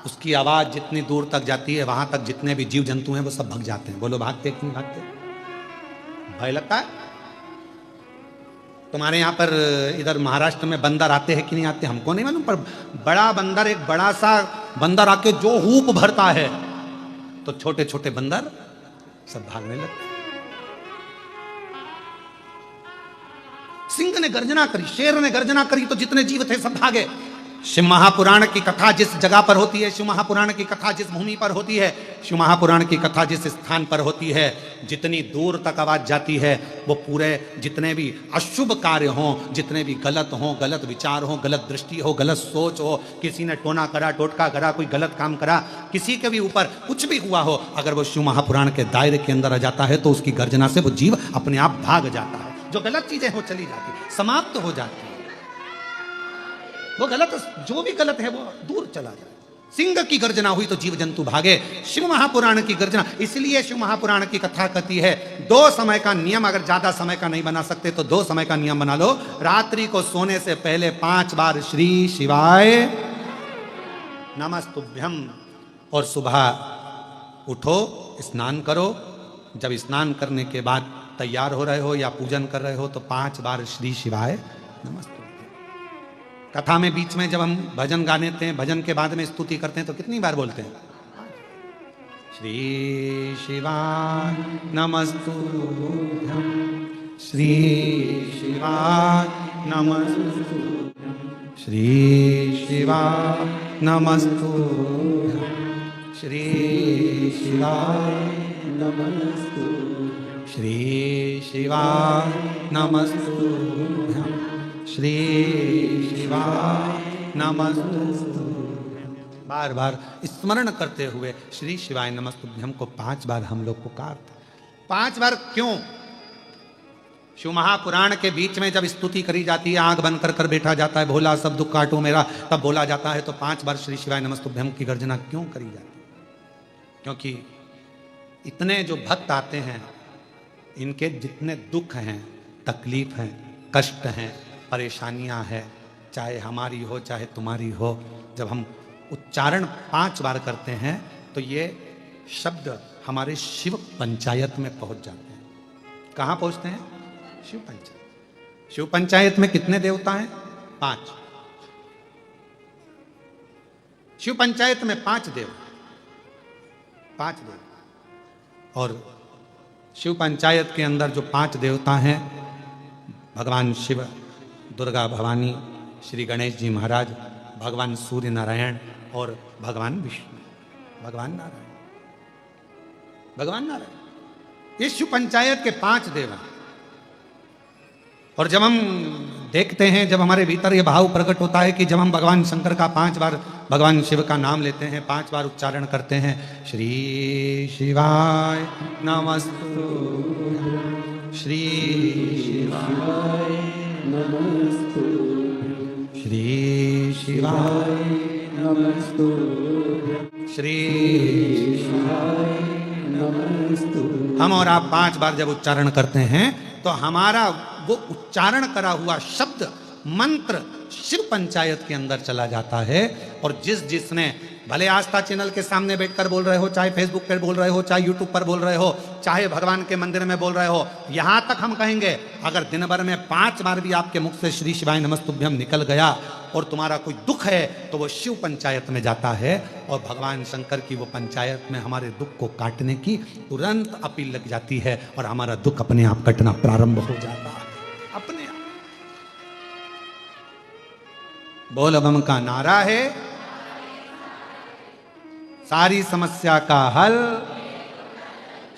[SPEAKER 1] उसकी आवाज जितनी दूर तक जाती है, वहां तक जितने भी जीव जंतु हैं वो सब भाग जाते हैं। बोलो भागते कि नहीं भागते? भय लगता है? तुम्हारे यहां पर इधर महाराष्ट्र में बंदर आते हैं कि नहीं आते हमको नहीं मालूम, पर बड़ा बंदर, एक बड़ा सा बंदर आके जो हूप भरता है तो छोटे छोटे बंदर सब भागने लगते। सिंह ने गर्जना करी, शेर ने गर्जना करी तो जितने जीव थे सब भागे। शिव महापुराण की कथा जिस जगह पर होती है, शिव महापुराण की कथा जिस भूमि पर होती है, शिव महापुराण की कथा जिस स्थान पर होती है, जितनी दूर तक आवाज जाती है वो पूरे जितने भी अशुभ कार्य हों, जितने भी गलत हों, गलत विचार हो, गलत दृष्टि हो, गलत सोच हो, किसी ने टोना करा, टोटका करा, कोई गलत काम करा, किसी के भी ऊपर कुछ भी हुआ हो, अगर वो शिव महापुराण के दायरे के अंदर आ जाता है तो उसकी गर्जना से वो जीव अपने आप भाग जाता है। जो गलत चीजें वो चली जाती है, समाप्त हो जाती है। वो गलत, जो भी गलत है वो दूर चला जाए। सिंह की गर्जना हुई तो जीव जंतु भागे, शिव महापुराण की गर्जना। इसलिए शिव महापुराण की कथा कहती है 2 समय का नियम, अगर ज्यादा समय का नहीं बना सकते तो 2 समय का नियम बना लो। रात्रि को सोने से पहले 5 बार श्री शिवाय नमस्तुभ्यम, और सुबह उठो, स्नान करो। जब स्नान करने के बाद तैयार हो रहे हो या पूजन कर रहे हो तो 5 बार श्री शिवाय नमस्तुभ्यम। कथा में बीच में जब हम भजन गा लेते हैं, भजन के बाद में स्तुति करते हैं तो कितनी बार बोलते हैं? श्री शिवाय नमस्तुभ्यम, श्री शिवाय नमस्तुभ्यम, श्री शिवाय नमस्तुभ्यम, श्री शिवाय नमस्तुभ्यम, श्री शिवाय नमस्तुभ्यम, श्री शिवाय नमस्तुभ्यम। बार बार स्मरण करते हुए श्री शिवाय नमस्तुभ्यम को 5 बार हम लोग पुकारते। 5 बार क्यों? शिव महापुराण के बीच में जब स्तुति करी जाती है, आंख बंद कर कर बैठा जाता है, भोला सब दुख काटो मेरा, तब बोला जाता है तो 5 बार श्री शिवाय नमस्तुभ्यम की गर्जना क्यों करी जाती है? क्योंकि इतने जो भक्त आते हैं, इनके जितने दुख हैं, तकलीफ हैं, कष्ट हैं, परेशानियां हैं, चाहे हमारी हो चाहे तुम्हारी हो, जब हम उच्चारण 5 बार करते हैं तो ये शब्द हमारे शिव पंचायत में पहुंच जाते हैं। कहाँ पहुंचते हैं? शिव पंचायत। शिव पंचायत में कितने देवता हैं? 5। शिव पंचायत में 5 देव, 5 देव। और शिव पंचायत के अंदर जो 5 देवता हैं, भगवान शिव, दुर्गा भवानी, श्री गणेश जी महाराज, भगवान सूर्य नारायण और भगवान विष्णु, भगवान नारायण, भगवान नारायण, ये शिव पंचायत के 5 देव हैं। और जब हम देखते हैं, जब हमारे भीतर ये भाव प्रकट होता है कि जब हम भगवान शंकर का 5 बार, भगवान शिव का नाम लेते हैं, 5 बार उच्चारण करते हैं, श्री शिवाय नमस्तुभ्यम, श्री शिवाय नमस्तुभ्यम, श्री शिवाय नमस्तुभ्यम, श्री शिवाय नमस्तुभ्यम, हम और आप 5 बार जब उच्चारण करते हैं तो हमारा वो उच्चारण करा हुआ शब्द, मंत्र शिव पंचायत के अंदर चला जाता है। और जिसने भले आस्था चैनल के सामने बैठकर बोल रहे हो, चाहे फेसबुक पर बोल रहे हो, चाहे यूट्यूब पर बोल रहे हो, चाहे भगवान के मंदिर में बोल रहे हो, यहां तक हम कहेंगे अगर दिन भर में 5 बार भी आपके मुख से श्री शिवाय नमस्तुभ्यम निकल गया और तुम्हारा कोई दुख है तो वो शिव पंचायत में जाता है और भगवान शंकर की वो पंचायत में हमारे दुख को काटने की तुरंत अपील लग जाती है और हमारा दुख अपने आप कटना प्रारंभ हो जाता है, अपने आप। बोल बम का नारा है, सारी समस्या का हल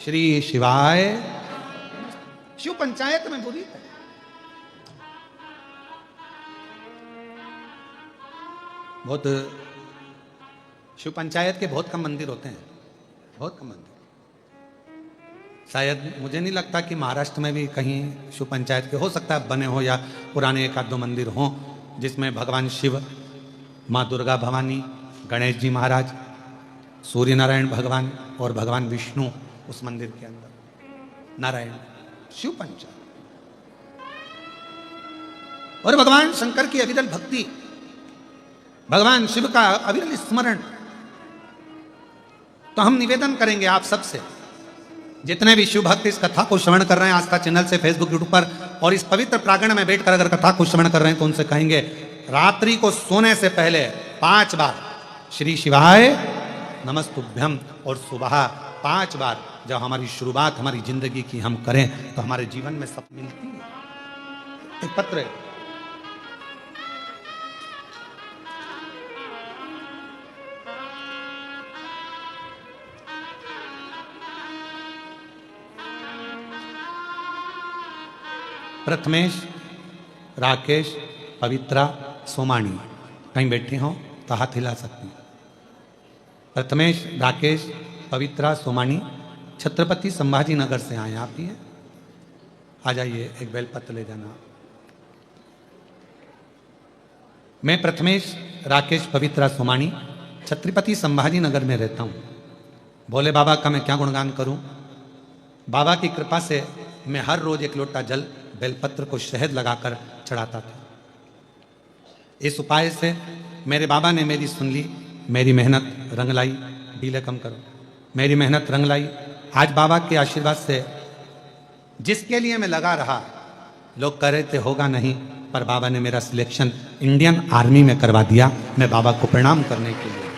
[SPEAKER 1] श्री शिवाय। शिव पंचायत में बुरी है। बहुत शिव पंचायत के बहुत कम मंदिर होते हैं, बहुत कम मंदिर। शायद मुझे नहीं लगता कि महाराष्ट्र में भी कहीं शिव पंचायत के, हो सकता है बने हो या पुराने 1-2 मंदिर हों जिसमें भगवान शिव, माँ दुर्गा भवानी, गणेश जी महाराज, सूर्य नारायण भगवान और भगवान विष्णु उस मंदिर के अंदर, नारायण, शिव पंचायत। और भगवान शंकर की अविरल भक्ति, भगवान शिव का अविरल स्मरण। तो हम निवेदन करेंगे आप सबसे, जितने भी शिव भक्त इस कथा को श्रवण कर रहे हैं आस्था चैनल से, फेसबुक, यूट्यूब पर, और इस पवित्र प्रांगण में बैठकर अगर कथा को श्रवण कर रहे हैं तो उनसे कहेंगे रात्रि को सोने से पहले 5 बार श्री शिवाय नमस्तुभ्यम, और सुबह 5 बार जब हमारी शुरुआत हमारी जिंदगी की हम करें तो हमारे जीवन में सब मिलती है। एक पत्र है, प्रथमेश, राकेश, पवित्रा, सोमानी, कहीं बैठे हो तो हाथ हिला सकते हैं। प्रथमेश, राकेश, पवित्रा, सोमानी छत्रपति संभाजी नगर से आए आप ही हैं। आ जाइए, एक बेलपत्र ले जाना। मैं प्रथमेश राकेश पवित्रा सोमानी छत्रपति संभाजी नगर में रहता हूँ। भोले बाबा का मैं क्या गुणगान करूं। बाबा की कृपा से मैं हर रोज एक लोटा जल बेलपत्र को शहद लगाकर चढ़ाता था। इस उपाय से मेरे बाबा ने मेरी सुन ली, मेरी मेहनत रंग लाई। डीले कम करो। मेरी मेहनत रंग लाई। आज बाबा के आशीर्वाद से जिसके लिए मैं लगा रहा, लोग कह रहे थे होगा नहीं, पर बाबा ने मेरा सिलेक्शन इंडियन आर्मी में करवा दिया। मैं बाबा को प्रणाम करने के लिए,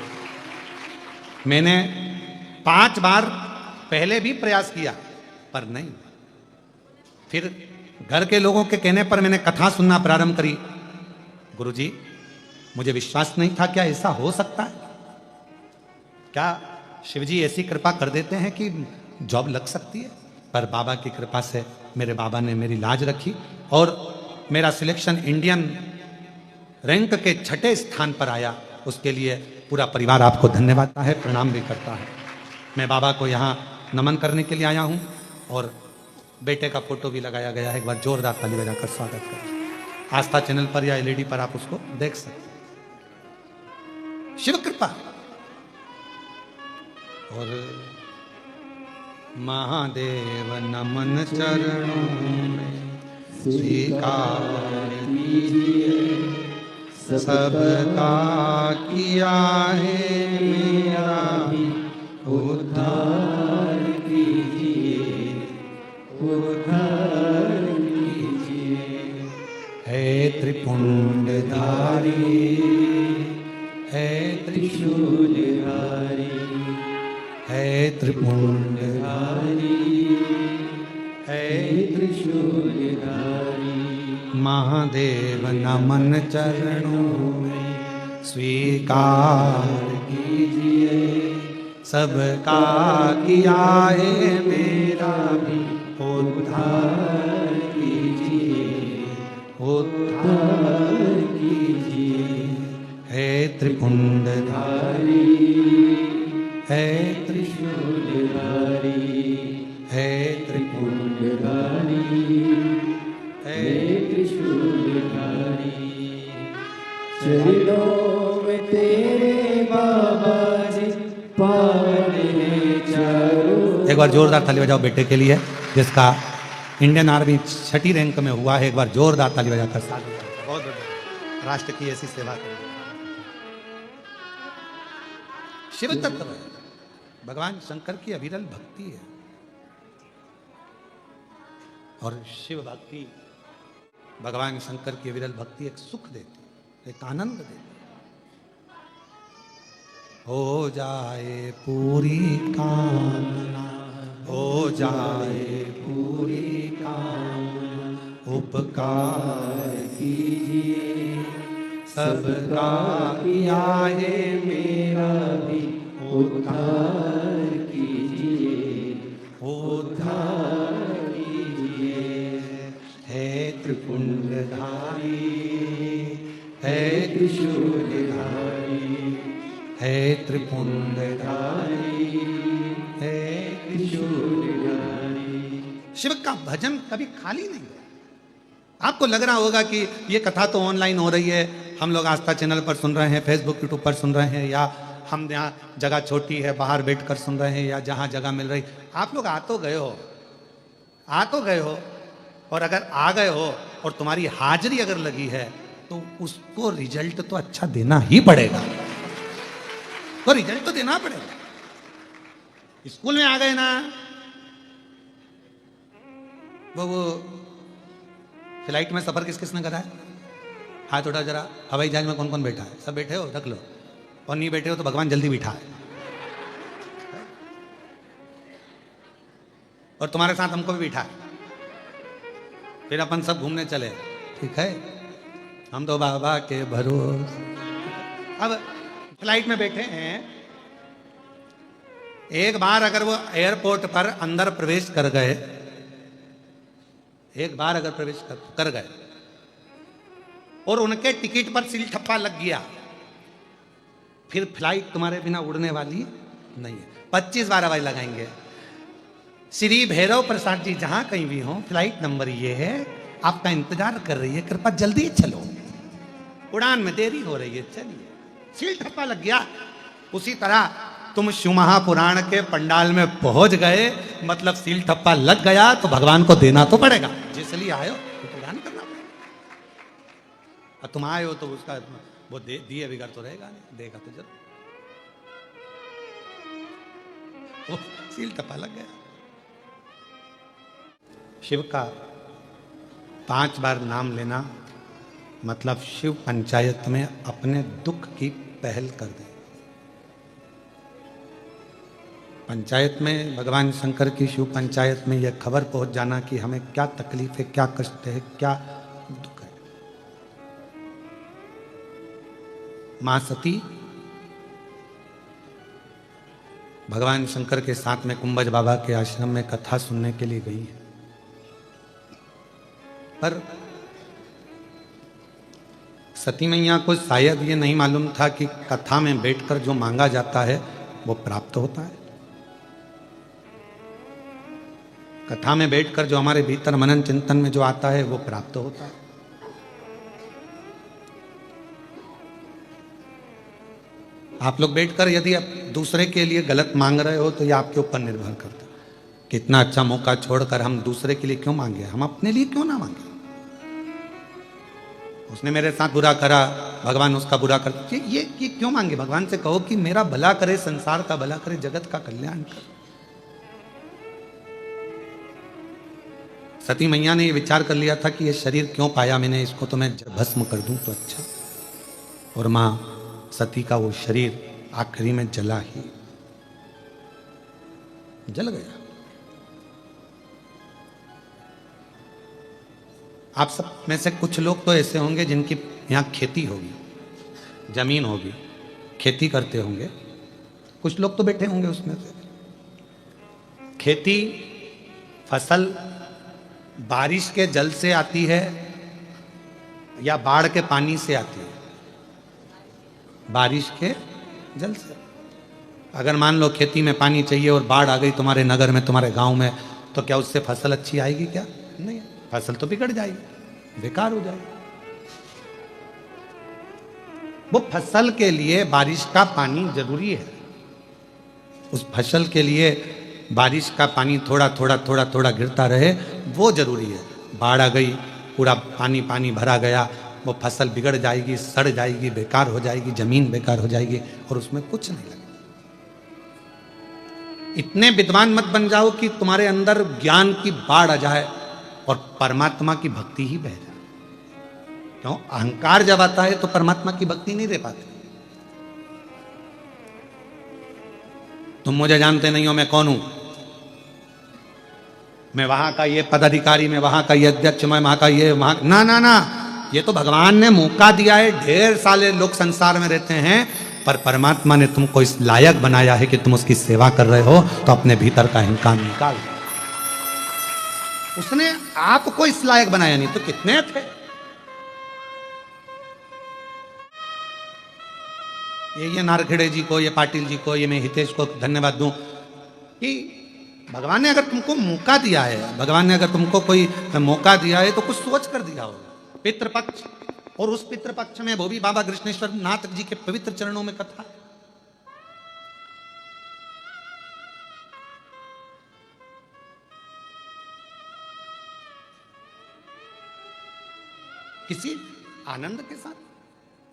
[SPEAKER 1] मैंने 5 बार पहले भी प्रयास किया पर नहीं। फिर घर के लोगों के कहने पर मैंने कथा सुनना प्रारंभ करी। गुरुजी, मुझे विश्वास नहीं था, क्या ऐसा हो सकता है? क्या शिवजी ऐसी कृपा कर देते हैं कि जॉब लग सकती है? पर बाबा की कृपा से मेरे बाबा ने मेरी लाज रखी और मेरा सिलेक्शन इंडियन रैंक के 6ठे स्थान पर आया। उसके लिए पूरा परिवार आपको धन्यवाद है, प्रणाम भी करता है। मैं बाबा को यहाँ नमन करने के लिए आया हूँ और बेटे का फोटो भी लगाया गया है। एक बार जोरदार ताली बजाकर स्वागत करें। आस्था चैनल पर या एलईडी पर आप उसको देख सकते हैं। शिव कृपा। और महादेव नमन चरणों में स्वीकार कीजिए, सबका किया है मेरा भी उद्धार कीजिए, उद्धार कीजिए। है त्रिपुंडधारी, है त्रिशूलधारी, है त्रिपुंडधारी, है त्रिशूलधारी। महादेव नमन चरणों में स्वीकार कीजिए, सबका किया है मेरा भी उद्धार कीजिए, उद्धार कीजिए। है त्रिपुंडधारी, है त्रिशूलधारी, है त्रिपुंडधारी, है त्रिशूलधारी।
[SPEAKER 2] चरणों में तेरे बाबा जी पावन है चारों।
[SPEAKER 1] एक बार जोरदार ताली बजाओ बेटे के लिए जिसका इंडियन आर्मी 6ठी रैंक में हुआ है। एक बार जोरदार ताली बजाकर साथ बहुत राष्ट्र की ऐसी सेवा करें। शिव तत्व भगवान शंकर की अविरल भक्ति है और शिव भक्ति, भगवान शंकर की अविरल भक्ति एक सुख देती, एक आनंद देती। हो जाए पूरी कामना, हो जाए पूरी कामना, उपकार कीजिए, सबका किया है मेरा भी उद्धार कीजिए, उद्धार कीजिए। है त्रिपुंडधारी, है त्रिशूलधारी, है त्रिपुंडधारी, है त्रिशूलधारी। शिव का भजन कभी खाली नहीं है। आपको लग रहा होगा कि ये कथा तो ऑनलाइन हो रही है, हम लोग आस्था चैनल पर सुन रहे हैं, फेसबुक यूट्यूब पर सुन रहे हैं, या हम यहाँ जगह छोटी है बाहर बैठ कर सुन रहे हैं, या जहाँ जगह मिल रही। आप लोग आ तो गए हो, आ तो गए हो, और अगर आ गए हो और तुम्हारी हाजिरी अगर लगी है तो उसको रिजल्ट तो अच्छा देना ही पड़ेगा। तो रिजल्ट तो देना पड़ेगा। स्कूल में आ गए ना, वो फ्लाइट में सफर किस किसने करा है? हाथ उठा जरा। हवाई जहाज में कौन कौन बैठा है? सब बैठे हो, रख लो। और नहीं बैठे हो तो भगवान जल्दी बिठा है। और तुम्हारे साथ हमको भी बिठा है। फिर अपन सब घूमने चले, ठीक है? हम तो बाबा के भरोसे। अब फ्लाइट में बैठे हैं, एक बार अगर वो एयरपोर्ट पर अंदर प्रवेश कर गए, एक बार अगर प्रवेश कर गए और उनके टिकट पर सील ठप्पा लग गया, फिर फ्लाइट तुम्हारे बिना उड़ने वाली नहीं है। 25 बार हवाई लगाएंगे, श्री भैरव प्रसाद जी जहां कहीं भी हो, फ्लाइट नंबर ये है, आपका इंतजार कर रही है, कृपा जल्दी चलो, उड़ान में देरी हो रही है, चलिए। सील ठप्पा लग गया। उसी तरह तुम शिव महापुराण के पंडाल में पहुंच गए, मतलब सील ठप्पा लग गया तो भगवान को देना तो पड़ेगा, जिसलिए आए हो तो प्रदान करना पड़ेगा। और तुम आए हो तो उसका वो दिए बिगड़ तो रहेगा नहीं, देगा तो जरूर। तो सील ठप्पा लग गया। शिव का 5 बार नाम लेना मतलब शिव पंचायत में अपने दुख की पहल कर दे। पंचायत में, भगवान शंकर की शिव पंचायत में यह खबर पहुंच जाना कि हमें क्या तकलीफ है, क्या कष्ट है, क्या दुख है। मां सती भगवान शंकर के साथ में कुंभज बाबा के आश्रम में कथा सुनने के लिए गई है, पर सती मैया को शायद ये नहीं मालूम था कि कथा में बैठकर जो मांगा जाता है वो प्राप्त होता है। कथा में बैठकर जो हमारे भीतर मनन चिंतन में जो आता है वो प्राप्त होता है। आप लोग बैठकर यदि आप दूसरे के लिए गलत मांग रहे हो तो ये आपके ऊपर निर्भर करता है। कितना अच्छा मौका छोड़कर हम दूसरे के लिए क्यों मांगे, हम अपने लिए क्यों ना मांगे। उसने मेरे साथ बुरा करा, भगवान उसका बुरा कर, ये क्यों मांगे। भगवान से कहो कि मेरा भला करे, संसार का भला करे, जगत का कल्याण करे। सती मैया ने ये विचार कर लिया था कि ये शरीर क्यों पाया मैंने, इसको तो मैं भस्म कर दूं तो अच्छा। और मां सती का वो शरीर आखिरी में जला ही, जल गया। आप सब में से कुछ लोग तो ऐसे होंगे जिनकी यहाँ खेती होगी, जमीन होगी, खेती करते होंगे। कुछ लोग तो बैठे होंगे उसमें से। खेती, फसल बारिश के जल से आती है या बाढ़ के पानी से आती है? बारिश के जल से। अगर मान लो खेती में पानी चाहिए और बाढ़ आ गई तुम्हारे नगर में, तुम्हारे गांव में, तो क्या उससे फसल अच्छी आएगी? क्या नहीं, फसल तो बिगड़ जाएगी, बेकार हो जाएगी। वो फसल के लिए बारिश का पानी जरूरी है। उस फसल के लिए बारिश का पानी थोड़ा थोड़ा थोड़ा थोड़ा गिरता रहे, वो जरूरी है। बाढ़ आ गई, पूरा पानी पानी भरा गया, वो फसल बिगड़ जाएगी, सड़ जाएगी, बेकार हो जाएगी, जमीन बेकार हो जाएगी और उसमें कुछ नहीं लगेगा। इतने विद्वान मत बन जाओ कि तुम्हारे अंदर ज्ञान की बाढ़ आ जाए और परमात्मा की भक्ति ही बह जाए। क्यों? अहंकार जब आता है तो परमात्मा की भक्ति नहीं रह पाती। तुम मुझे जानते नहीं हो, मैं कौन हूं? मैं वहां का ये पदाधिकारी, मैं वहां का ये अध्यक्ष, मैं वहां का ये, वहां ना ना ना, ये तो भगवान ने मौका दिया है। ढेर सारे लोग संसार में रहते हैं, पर परमात्मा ने तुमको इस लायक बनाया है कि तुम उसकी सेवा कर रहे हो, तो अपने भीतर का अहंकार निकाल। उसने आपको इस लायक बनाया, नहीं तो कितने थे। ये नारखेड़े जी को, ये पाटिल जी को, ये मैं हितेश को धन्यवाद दूं कि भगवान ने अगर तुमको मौका दिया है, भगवान ने अगर तुमको कोई मौका दिया है तो कुछ सोच कर दिया होगा। पितृपक्ष, और उस पितृपक्ष में वो भी बाबा कृष्णेश्वर नाथ जी के पवित्र चरणों में कथा। किसी आनंद के साथ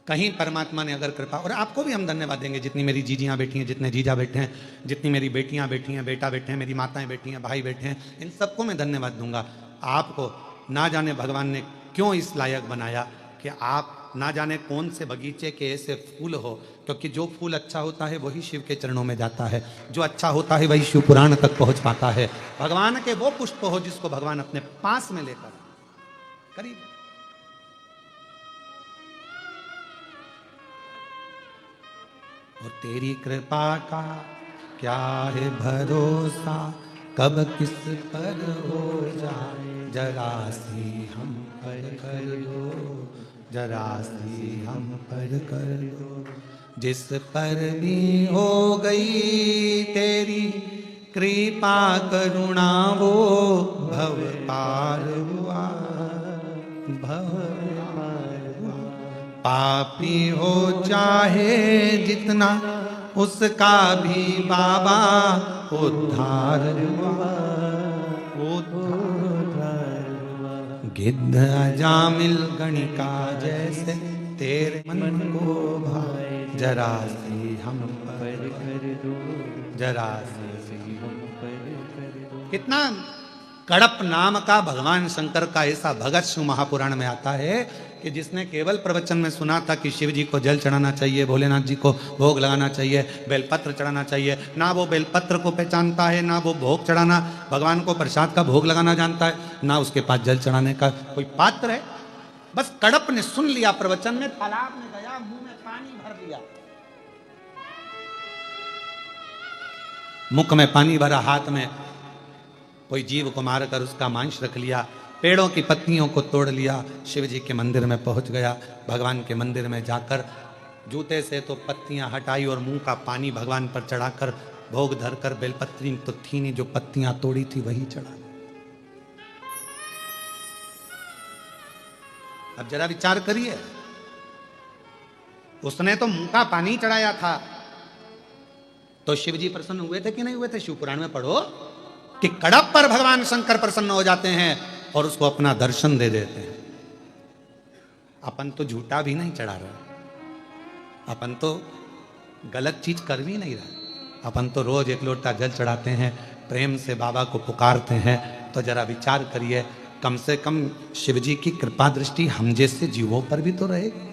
[SPEAKER 1] कहीं परमात्मा ने अगर कृपा, और आपको भी हम धन्यवाद देंगे, जितनी मेरी जीजियां बैठी हैं, जितने जीजा बैठे हैं, जितनी मेरी बेटियां बैठी हैं, बेटा बैठे हैं, मेरी माताएं बैठी हैं, भाई बैठे हैं, इन सबको मैं धन्यवाद दूंगा। आपको ना जाने भगवान ने क्यों इस लायक बनाया कि आप ना जाने कौन से बगीचे के ऐसे फूल हो, क्योंकि जो फूल अच्छा होता है वही शिव के चरणों में जाता है, जो अच्छा होता है वही शिव पुराण तक पहुंच पाता है। भगवान के वो पुष्प हो जिसको भगवान अपने पास में लेकर करीब। और तेरी कृपा का क्या है भरोसा, कब किस पर हो जाए, जरा सी हम पर कर दो, जरा सी हम पर कर दो। जिस पर भी हो गई तेरी कृपा करुणा वो भव पार हुआ, भव पार हुआ। पापी हो चाहे जितना उसका भी बाबा उद्धार हुआ, उद्धार हुआ। गिद्ध अजामिल गणिका जैसे तेरे मन को भाए, जरा सी हम पर कर दो, जरा सी हम पर कर दो। कितना कड़प नाम का भगवान शंकर का ऐसा भगत शिव महापुराण में आता है कि जिसने केवल प्रवचन में सुना था कि शिव जी को जल चढ़ाना चाहिए, भोलेनाथ जी को भोग लगाना चाहिए, बेलपत्र चढ़ाना चाहिए, ना वो बेलपत्र को पहचानता है, ना वो भोग चढ़ाना भगवान को प्रसाद का भोग लगाना जानता है, ना उसके पास जल चढ़ाने का कोई पात्र है। बस कड़प ने सुन लिया प्रवचन में, तालाब में गया, मुंह में पानी भर लिया, मुख में पानी भरा, हाथ में कोई जीव को मारकर उसका मांस रख लिया, पेड़ों की पत्तियों को तोड़ लिया, शिव जी के मंदिर में पहुंच गया। भगवान के मंदिर में जाकर जूते से तो पत्तियां हटाई और मुंह का पानी भगवान पर चढ़ाकर भोग धरकर, बेलपत्री तो थी नहीं, जो पत्तियां तोड़ी थी वही चढ़ा। अब जरा विचार करिए, उसने तो मुंह का पानी चढ़ाया था, तो शिव जी प्रसन्न हुए थे कि नहीं हुए थे? शिव पुराण में पढ़ो कि कड़प पर भगवान शंकर प्रसन्न हो जाते हैं और उसको अपना दर्शन दे देते हैं। अपन तो झूठा भी नहीं चढ़ा रहे, अपन तो गलत चीज कर भी नहीं रहे, अपन तो रोज एक लोटा जल चढ़ाते हैं, प्रेम से बाबा को पुकारते हैं। तो जरा विचार करिए, कम से कम शिव जी की कृपा दृष्टि हम जैसे जीवों पर भी तो रहेगी।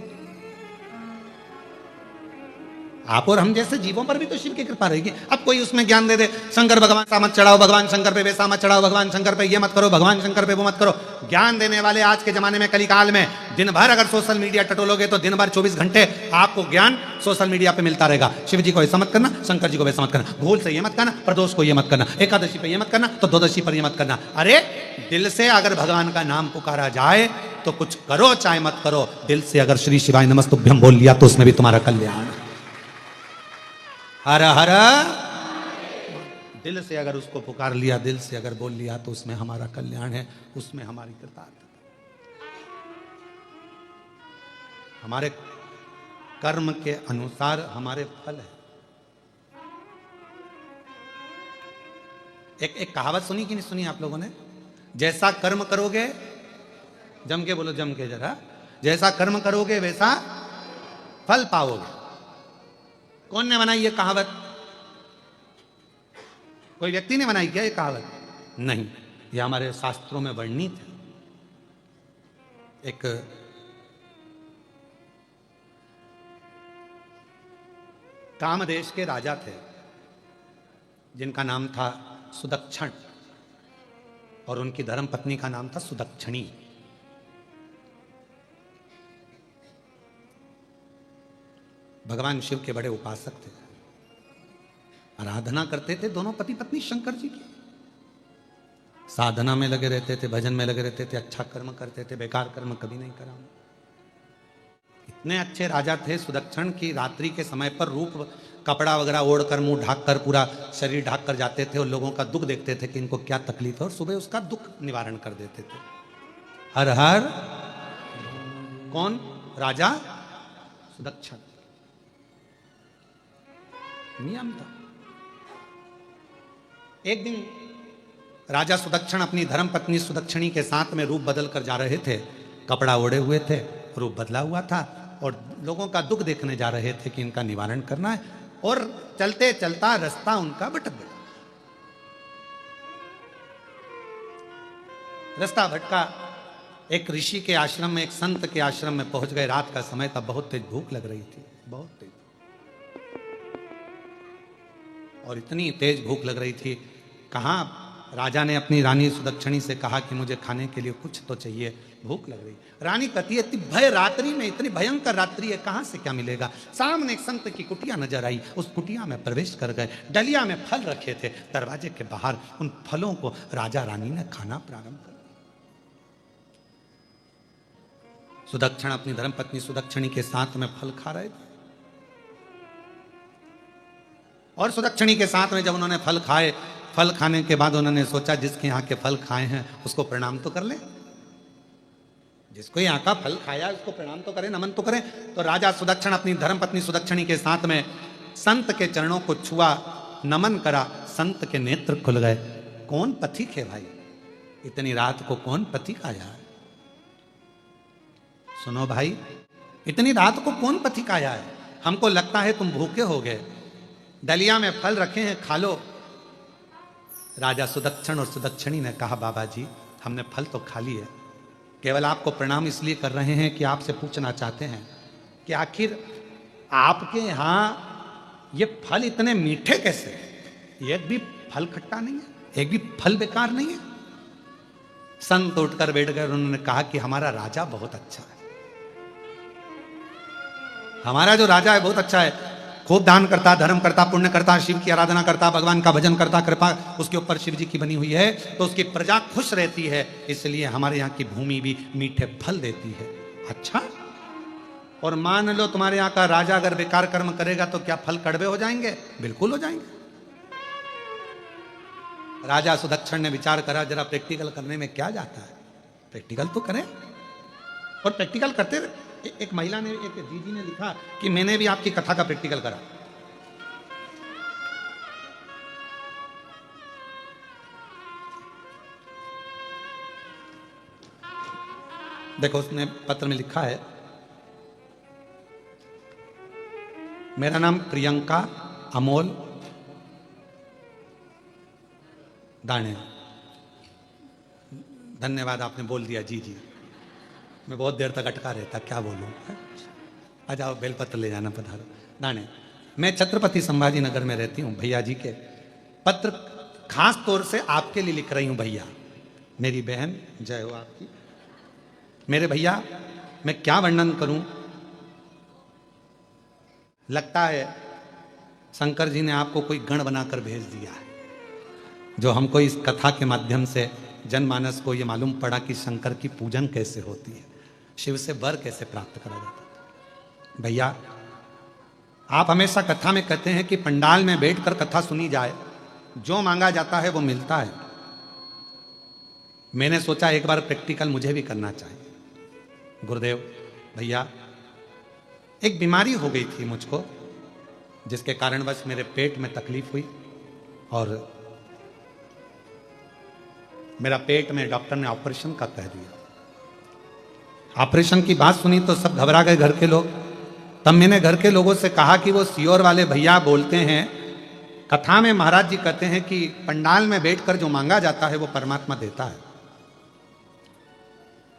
[SPEAKER 1] आप और हम जैसे जीवों पर भी तो शिव की कृपा रहेगी। अब कोई उसमें ज्ञान दे दे, शंकर भगवान सा मत चढ़ाओ, भगवान शंकर पे वैसा मत चढ़ाओ, भगवान शंकर पे ये मत करो, भगवान शंकर पे वो मत करो। ज्ञान देने वाले आज के जमाने में, कलिकाल में, दिन भर अगर सोशल मीडिया टटोलोगे तो दिन भर 24 घंटे आपको ज्ञान सोशल मीडिया पे मिलता रहेगा। शिव जी को ऐसा मत करना, शंकर जी को वैसा मत करना, भूल से ये मत करना, प्रदोष को ये मत करना, एकादशी पे ये मत करना, तो द्वादशी पर ये मत करना। अरे दिल से अगर भगवान का नाम पुकारा जाए तो कुछ करो चाहे मत करो, दिल से अगर श्री शिवाय नमस्तुभ्यम बोल लिया तो उसमें भी तुम्हारा कल्याण। हर हर, दिल से अगर उसको पुकार लिया, दिल से अगर बोल लिया तो उसमें हमारा कल्याण है, उसमें हमारी कृतार्थता। हमारे कर्म के अनुसार हमारे फल है। एक कहावत सुनी कि नहीं सुनी आप लोगों ने? जैसा कर्म करोगे, जम के बोलो, जम के जरा, जैसा कर्म करोगे वैसा फल पाओगे। कौन ने बनाई ये कहावत? कोई व्यक्ति ने बनाई क्या ये कहावत? नहीं, ये हमारे शास्त्रों में वर्णित है। एक कामदेश के राजा थे जिनका नाम था सुदक्षण, और उनकी धर्मपत्नी का नाम था सुदक्षिणी। भगवान शिव के बड़े उपासक थे, आराधना करते थे दोनों पति पत्नी शंकर जी की, साधना में लगे रहते थे, भजन में लगे रहते थे, अच्छा कर्म करते थे, बेकार कर्म कभी नहीं करा। इतने अच्छे राजा थे सुदक्षण की रात्रि के समय पर रूप कपड़ा वगैरह ओढ़कर, मुंह ढाककर, पूरा शरीर ढाककर जाते थे और लोगों का दुख देखते थे कि इनको क्या तकलीफ है, और सुबह उसका दुख निवारण कर देते थे। हर हर, कौन? राजा सुदक्षण। नियम था। एक दिन राजा सुदक्षण अपनी धर्मपत्नी सुदक्षिणी के साथ में रूप बदल कर जा रहे थे, कपड़ा ओढ़े हुए थे, रूप बदला हुआ था, और लोगों का दुख देखने जा रहे थे कि इनका निवारण करना है। और चलते चलता रास्ता उनका भटक गया, रास्ता भटका। एक ऋषि के आश्रम में, एक संत के आश्रम में पहुंच गए। रात का समय था, बहुत तेज भूख लग रही थी, बहुत तेज, और इतनी तेज भूख लग रही थी। कहाँ राजा ने अपनी रानी सुदक्षिणी से कहा कि मुझे खाने के लिए कुछ तो चाहिए, भूख लग रही। रानी कहती है, इतनी भय रात्रि में, इतनी भयंकर रात्रि है, कहाँ से क्या मिलेगा? सामने एक संत की कुटिया नजर आई, उस कुटिया में प्रवेश कर गए। डलिया में फल रखे थे, दरवाजे के बाहर उन फलों को राजा रानी ने खाना प्रारंभ कर। सुदक्षण अपनी धर्मपत्नी सुदक्षिणी के साथ में फल खा रहे थे, और सुदक्षिणी के साथ में जब उन्होंने फल खाए, फल खाने के बाद उन्होंने सोचा जिसके यहाँ के फल खाए हैं उसको प्रणाम तो कर ले, जिसको यहाँ का फल खाया उसको प्रणाम तो करें, नमन तो करें। तो राजा सुदक्षिण अपनी धर्मपत्नी सुदक्षिणी के साथ में संत के चरणों को छुआ, नमन करा, संत के नेत्र खुल गए। कौन पथिक है भाई, इतनी रात को कौन पथिक आया है? सुनो भाई, इतनी रात को कौन पथिक आया है? हमको लगता है तुम भूखे हो गए, डलिया में फल रखे हैं, खा लो। राजा सुदक्षिण और सुदक्षिणी ने कहा, बाबा जी हमने फल तो खा लिए, केवल आपको प्रणाम इसलिए कर रहे हैं कि आपसे पूछना चाहते हैं कि आखिर आपके यहाँ ये फल इतने मीठे कैसे? एक भी फल खट्टा नहीं है, एक भी फल बेकार नहीं है। संत उठकर बैठ गए, उन्होंने कहा कि हमारा राजा बहुत अच्छा है, हमारा जो राजा है बहुत अच्छा है, खूब दान करता, धर्म करता, पुण्य करता, शिव की आराधना करता, भगवान का भजन करता, कृपा उसके ऊपर शिव जी की बनी हुई है, तो उसकी प्रजा खुश रहती है, इसलिए हमारे यहाँ की भूमि भी मीठे फल देती है। अच्छा, और मान लो तुम्हारे यहाँ का राजा अगर बेकार कर्म करेगा तो क्या फल कड़वे हो जाएंगे? बिल्कुल हो जाएंगे। राजा सुदक्षिण ने विचार करा, जरा प्रैक्टिकल करने में क्या जाता है, प्रैक्टिकल तो करें। और प्रैक्टिकल करते रहे। एक महिला ने, एक दीदी ने लिखा कि मैंने भी आपकी कथा का प्रैक्टिकल करा। देखो उसने पत्र में लिखा है, मेरा नाम प्रियंका अमोल दाने। धन्यवाद, आपने बोल दिया जी जी। मैं बहुत देर तक अटका रहता, क्या बोलूं। आ जाओ, बेलपत्र ले जाना, पधारो। दाने, मैं छत्रपति संभाजी नगर में रहती हूँ। भैया जी के पत्र खास तौर से आपके लिए लिख रही हूँ भैया। मेरी बहन, जय हो आपकी। मेरे भैया, मैं क्या वर्णन करूं, लगता है शंकर जी ने आपको कोई गण बनाकर भेज दिया है, जो हमको इस कथा के माध्यम से जनमानस को ये मालूम पड़ा कि शंकर की पूजन कैसे होती है, शिव से वर कैसे प्राप्त करा जाता है। भैया, आप हमेशा कथा में कहते हैं कि पंडाल में बैठकर कथा सुनी जाए, जो मांगा जाता है वो मिलता है। मैंने सोचा एक बार प्रैक्टिकल मुझे भी करना चाहिए। गुरुदेव, भैया, एक बीमारी हो गई थी मुझको, जिसके कारण बस मेरे पेट में तकलीफ हुई और मेरा पेट में डॉक्टर ने ऑपरेशन का कह दिया। ऑपरेशन की बात सुनी तो सब घबरा गए घर के लोग। तब मैंने घर के लोगों से कहा कि वो सियोर वाले भैया बोलते हैं, कथा में महाराज जी कहते हैं कि पंडाल में बैठकर जो मांगा जाता है वो परमात्मा देता है।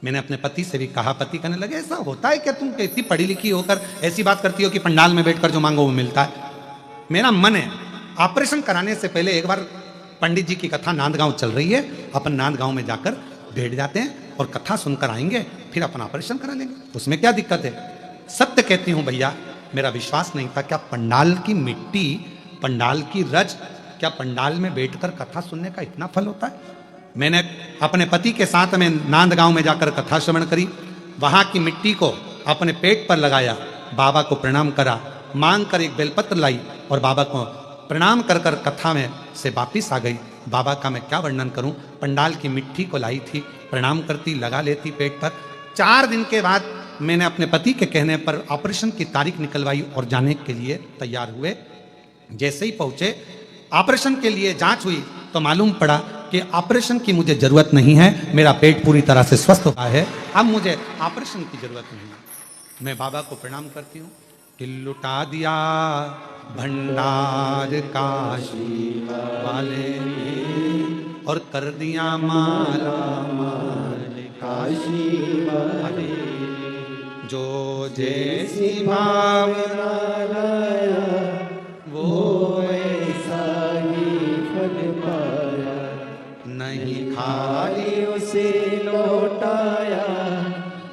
[SPEAKER 1] मैंने अपने पति से भी कहा, पति कहने लगे ऐसा होता है क्या, तुम इतनी पढ़ी लिखी होकर ऐसी बात करती हो कि पंडाल में बैठकर जो मांगो वो मिलता है। मेरा मन है ऑपरेशन कराने से पहले एक बार, पंडित जी की कथा नांदगांव चल रही है, अपन नांदगांव में जाकर बैठ जाते हैं और कथा सुनकर आएंगे, फिर अपन ऑपरेशन करा लेंगे, उसमें क्या दिक्कत है। सत्य कहती हूं भैया, मेरा विश्वास नहीं था, क्या पंडाल की मिट्टी, पंडाल की रज, क्या पंडाल में बैठकर कथा सुनने का इतना फल होता है। मैंने अपने पति के साथ में नांदगांव में जाकर कथा श्रवण करी, वहां की मिट्टी को अपने पेट पर लगाया, बाबा को प्रणाम करा, मांग कर एक बेलपत्र लाई और बाबा को प्रणाम कर कर कथा में से वापिस आ गई। बाबा का मैं क्या वर्णन करूं, पंडाल की मिट्टी को लाई थी, प्रणाम करती, लगा लेती पेट पर। 4 दिन के बाद मैंने अपने पति के कहने पर ऑपरेशन की तारीख निकलवाई और जाने के लिए तैयार हुए। जैसे ही पहुंचे, ऑपरेशन के लिए जांच हुई तो मालूम पड़ा कि ऑपरेशन की मुझे जरूरत नहीं है, मेरा पेट पूरी तरह से स्वस्थ हुआ है, अब मुझे ऑपरेशन की जरूरत नहीं है। मैं बाबा को प्रणाम करती हूँ कि लुटा दिया भंडार काशी वाले और कर दिया माला माल काशी वाले, जो जैसी भावना लाया वो ऐसा ही फल पाया, नहीं खाली उसे लौटाया,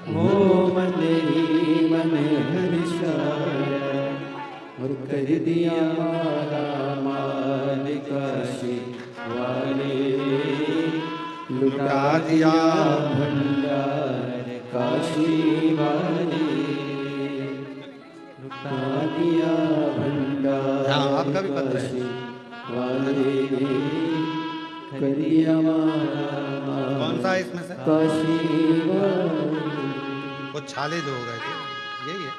[SPEAKER 1] वो मन ही मन हर्षाया और कर दिया माला माल काशी वाले, लुटा दिया भंडार काशी वाले, लुटा दिया भंडार
[SPEAKER 2] आपका भी पत्र है
[SPEAKER 1] वाले।
[SPEAKER 2] करिया
[SPEAKER 1] कौन सा है इसमें से?
[SPEAKER 2] काशी
[SPEAKER 1] वो छाले जो हो गए थे यही है।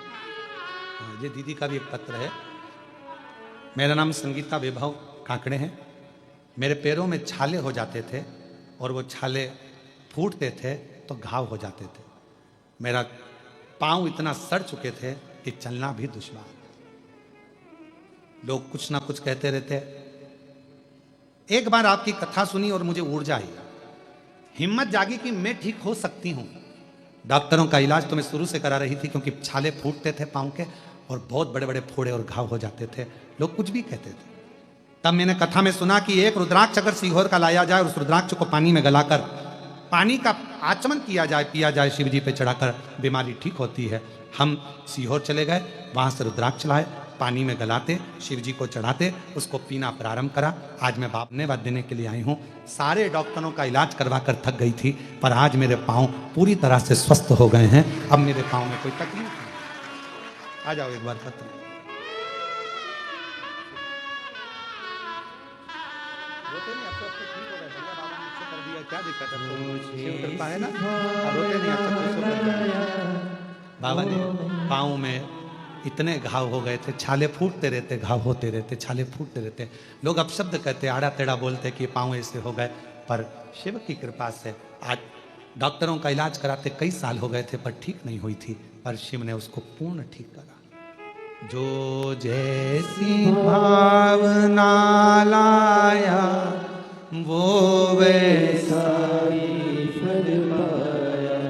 [SPEAKER 1] हाँ, ये दीदी का भी एक पत्र है। मेरा नाम संगीता विभव काकड़े है। मेरे पैरों में छाले हो जाते थे और वो छाले फूटते थे तो घाव हो जाते थे। मेरा पांव इतना सड़ चुके थे कि चलना भी दुश्वार। लोग कुछ ना कुछ कहते रहते। एक बार आपकी कथा सुनी और मुझे ऊर्जा आई, हिम्मत जागी कि मैं ठीक हो सकती हूं। डॉक्टरों का इलाज तो मैं शुरू से करा रही थी क्योंकि छाले फूटते थे पांव के और बहुत बड़े बड़े फोड़े और घाव हो जाते थे। लोग कुछ भी कहते थे। तब मैंने कथा में सुना कि एक रुद्राक्ष अगर सीहोर का लाया जाए और उस रुद्राक्ष को पानी में गलाकर पानी का आचमन किया जाए, पिया जाए, शिव जी पे चढ़ाकर बीमारी ठीक होती है। हम सीहोर चले गए, वहां से रुद्राक्ष लाए, पानी में गलाते, शिव जी को चढ़ाते, उसको पीना प्रारंभ करा। आज मैं धन्यवाद देने के लिए आई हूँ। सारे डॉक्टरों का इलाज करवा कर थक गई थी, पर आज मेरे पाँव पूरी तरह से स्वस्थ हो गए हैं। अब मेरे पाँव में कोई तकलीफ नहीं। आ जाओ एक बार पत्र। क्या दिक्कत है? शिव कृपा है ना, रोते नहीं। बाबा जी पाँव में इतने घाव हो गए थे, छाले फूटते रहते, घाव होते रहते, छाले फूटते रहते। लोग अपशब्द कहते, आड़ा टेढ़ा बोलते कि पाँव ऐसे हो गए, पर शिव की कृपा से आज डॉक्टरों का इलाज कराते कई साल हो गए थे पर ठीक नहीं हुई थी, पर शिव ने उसको पूर्ण ठीक करा। जो जैसी भावना लाया वो वैसा
[SPEAKER 2] ही फल पाया,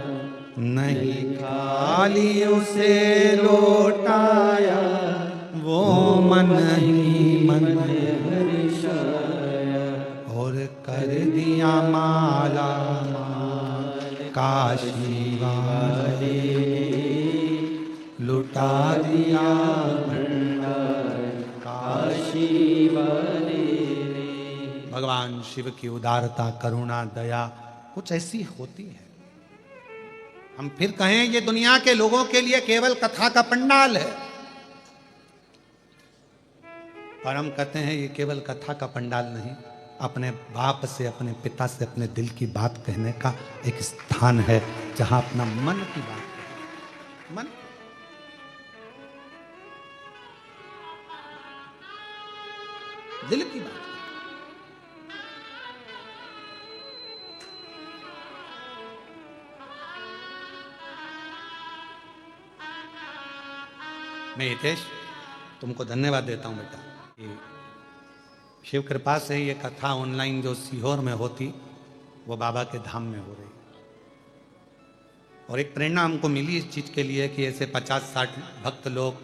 [SPEAKER 1] नहीं खाली उसे लौटाया, वो मन ही मन
[SPEAKER 2] हर्षाया,
[SPEAKER 1] और कर दिया माला माल काशी वाले, लुटा दिया
[SPEAKER 2] भंडार काशी वाले।
[SPEAKER 1] भगवान शिव की उदारता, करुणा, दया कुछ ऐसी होती है। हम फिर कहें ये दुनिया के लोगों के लिए केवल कथा का पंडाल है, पर हम कहते हैं ये केवल कथा का पंडाल नहीं, अपने बाप से, अपने पिता से, अपने दिल की बात कहने का एक स्थान है जहां अपना मन की बात, मन दिल की बात। मैं हितेश तुमको धन्यवाद देता हूं बेटा कि शिव कृपा से ये कथा ऑनलाइन जो सीहोर में होती वो बाबा के धाम में हो रही, और एक प्रेरणा हमको मिली इस चीज के लिए कि ऐसे 50-60 भक्त लोग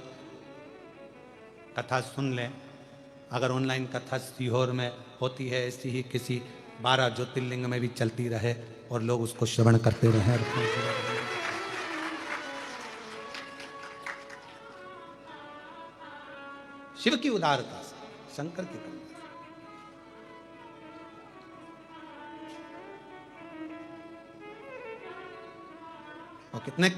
[SPEAKER 1] कथा सुन लें। अगर ऑनलाइन कथा सीहोर में होती है, ऐसी ही किसी 12 ज्योतिर्लिंग में भी चलती रहे और लोग उसको श्रवण करते रहे। शिव की उदारता से, शंकर की करुणा से। और कितने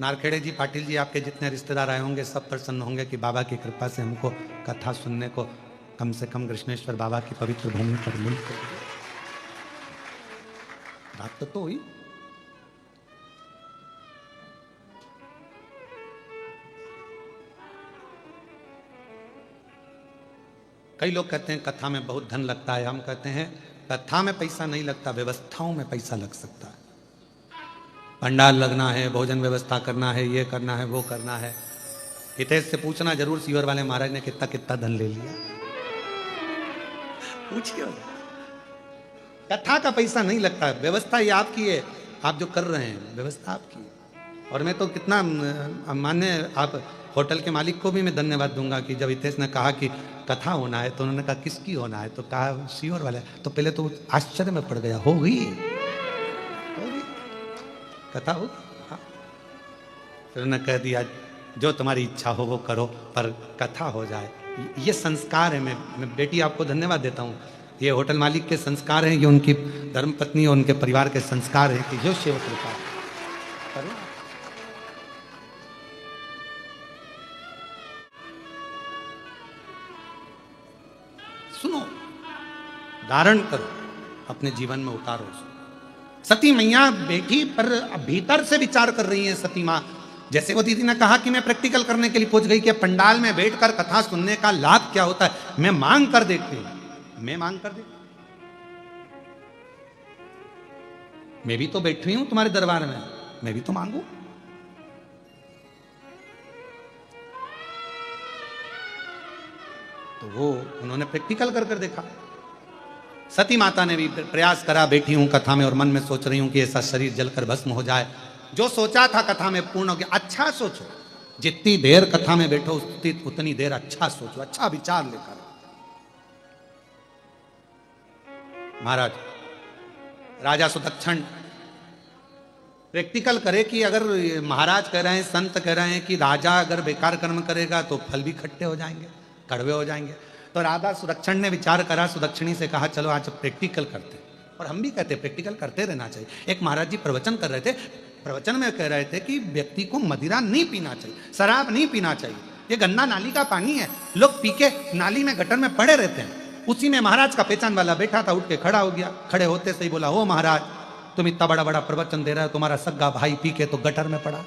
[SPEAKER 1] नारखेड़े जी, पाटिल जी, आपके जितने रिश्तेदार आए होंगे सब प्रसन्न होंगे कि बाबा की कृपा से हमको कथा सुनने को कम से कम कृष्णेश्वर बाबा की पवित्र भूमि पर मिल गई। बात तो हुई। कई लोग कहते हैं कथा में बहुत धन लगता है। हम कहते हैं कथा में पैसा नहीं लगता, व्यवस्थाओं में पैसा लग सकता है। पंडाल लगना है, भोजन व्यवस्था करना है, ये करना है, वो करना है। हितेश से पूछना जरूर सीहोर वाले महाराज ने कितना कितना धन ले लिया, पूछिए। कथा का पैसा नहीं लगता, व्यवस्था ये आपकी है, आप जो कर रहे हैं व्यवस्था आपकी है। और मैं तो कितना मान्य, आप होटल के मालिक को भी मैं धन्यवाद दूंगा कि जब हितेश ने कहा कि कथा होना है तो उन्होंने कहा किसकी होना है, तो कहा सीहोर वाले। तो पहले तो आश्चर्य में पड़ गया, हो गई कथा हो। हाँ। फिर उन्होंने कह दिया जो तुम्हारी इच्छा हो वो करो, पर कथा हो जाए। ये संस्कार है। मैं बेटी आपको धन्यवाद देता हूँ। ये होटल मालिक के संस्कार हैं, ये उनकी धर्मपत्नी और उनके परिवार के संस्कार हैं कि जो शिव कृपा करो। सुनो, धारण करो, अपने जीवन में उतारो उसको। सती मैया बैठी पर भीतर से विचार कर रही है सती माँ। जैसे वो दीदी ने कहा कि मैं प्रैक्टिकल करने के लिए पूछ गई कि पंडाल में बैठकर कथा सुनने का लाभ क्या होता है, मैं मांग कर देखती हूं, मैं मांग कर देखती, मैं भी तो बैठी हूं तुम्हारे दरबार में, मैं भी तो मांगू। तो वो उन्होंने प्रैक्टिकल कर कर देखा। सती माता ने भी प्रयास करा, बैठी हूं कथा में और मन में सोच रही हूं कि ऐसा शरीर जलकर भस्म हो जाए। जो सोचा था कथा में पूर्ण हो गया। अच्छा सोचो, जितनी देर कथा में बैठो उतनी देर अच्छा सोचो, अच्छा विचार लेकर। महाराज राजा सुदक्षण प्रैक्टिकल करे कि अगर महाराज कह रहे हैं, संत कह रहे हैं कि राजा अगर बेकार कर्म करेगा तो फल भी खट्टे हो जाएंगे, कड़वे हो जाएंगे। तो राजा सुदक्षण ने विचार करा, सुदक्षिणी से कहा चलो आज प्रैक्टिकल करते। और हम भी कहते प्रैक्टिकल करते रहना चाहिए। एक महाराज जी प्रवचन कर रहे थे, प्रवचन में कह रहे थे कि व्यक्ति को मदिरा नहीं पीना चाहिए, शराब नहीं पीना चाहिए, ये गंदा नाली का पानी है, लोग पी के नाली में गटर में पड़े रहते हैं। उसी में महाराज का पहचान वाला बैठा था, उठ के खड़ा हो गया। खड़े होते से ही बोला, ओ महाराज तुम इतना बड़ा बड़ा प्रवचन दे रहे हो, तुम्हारा सगा भाई पी के तो गटर में पड़ा,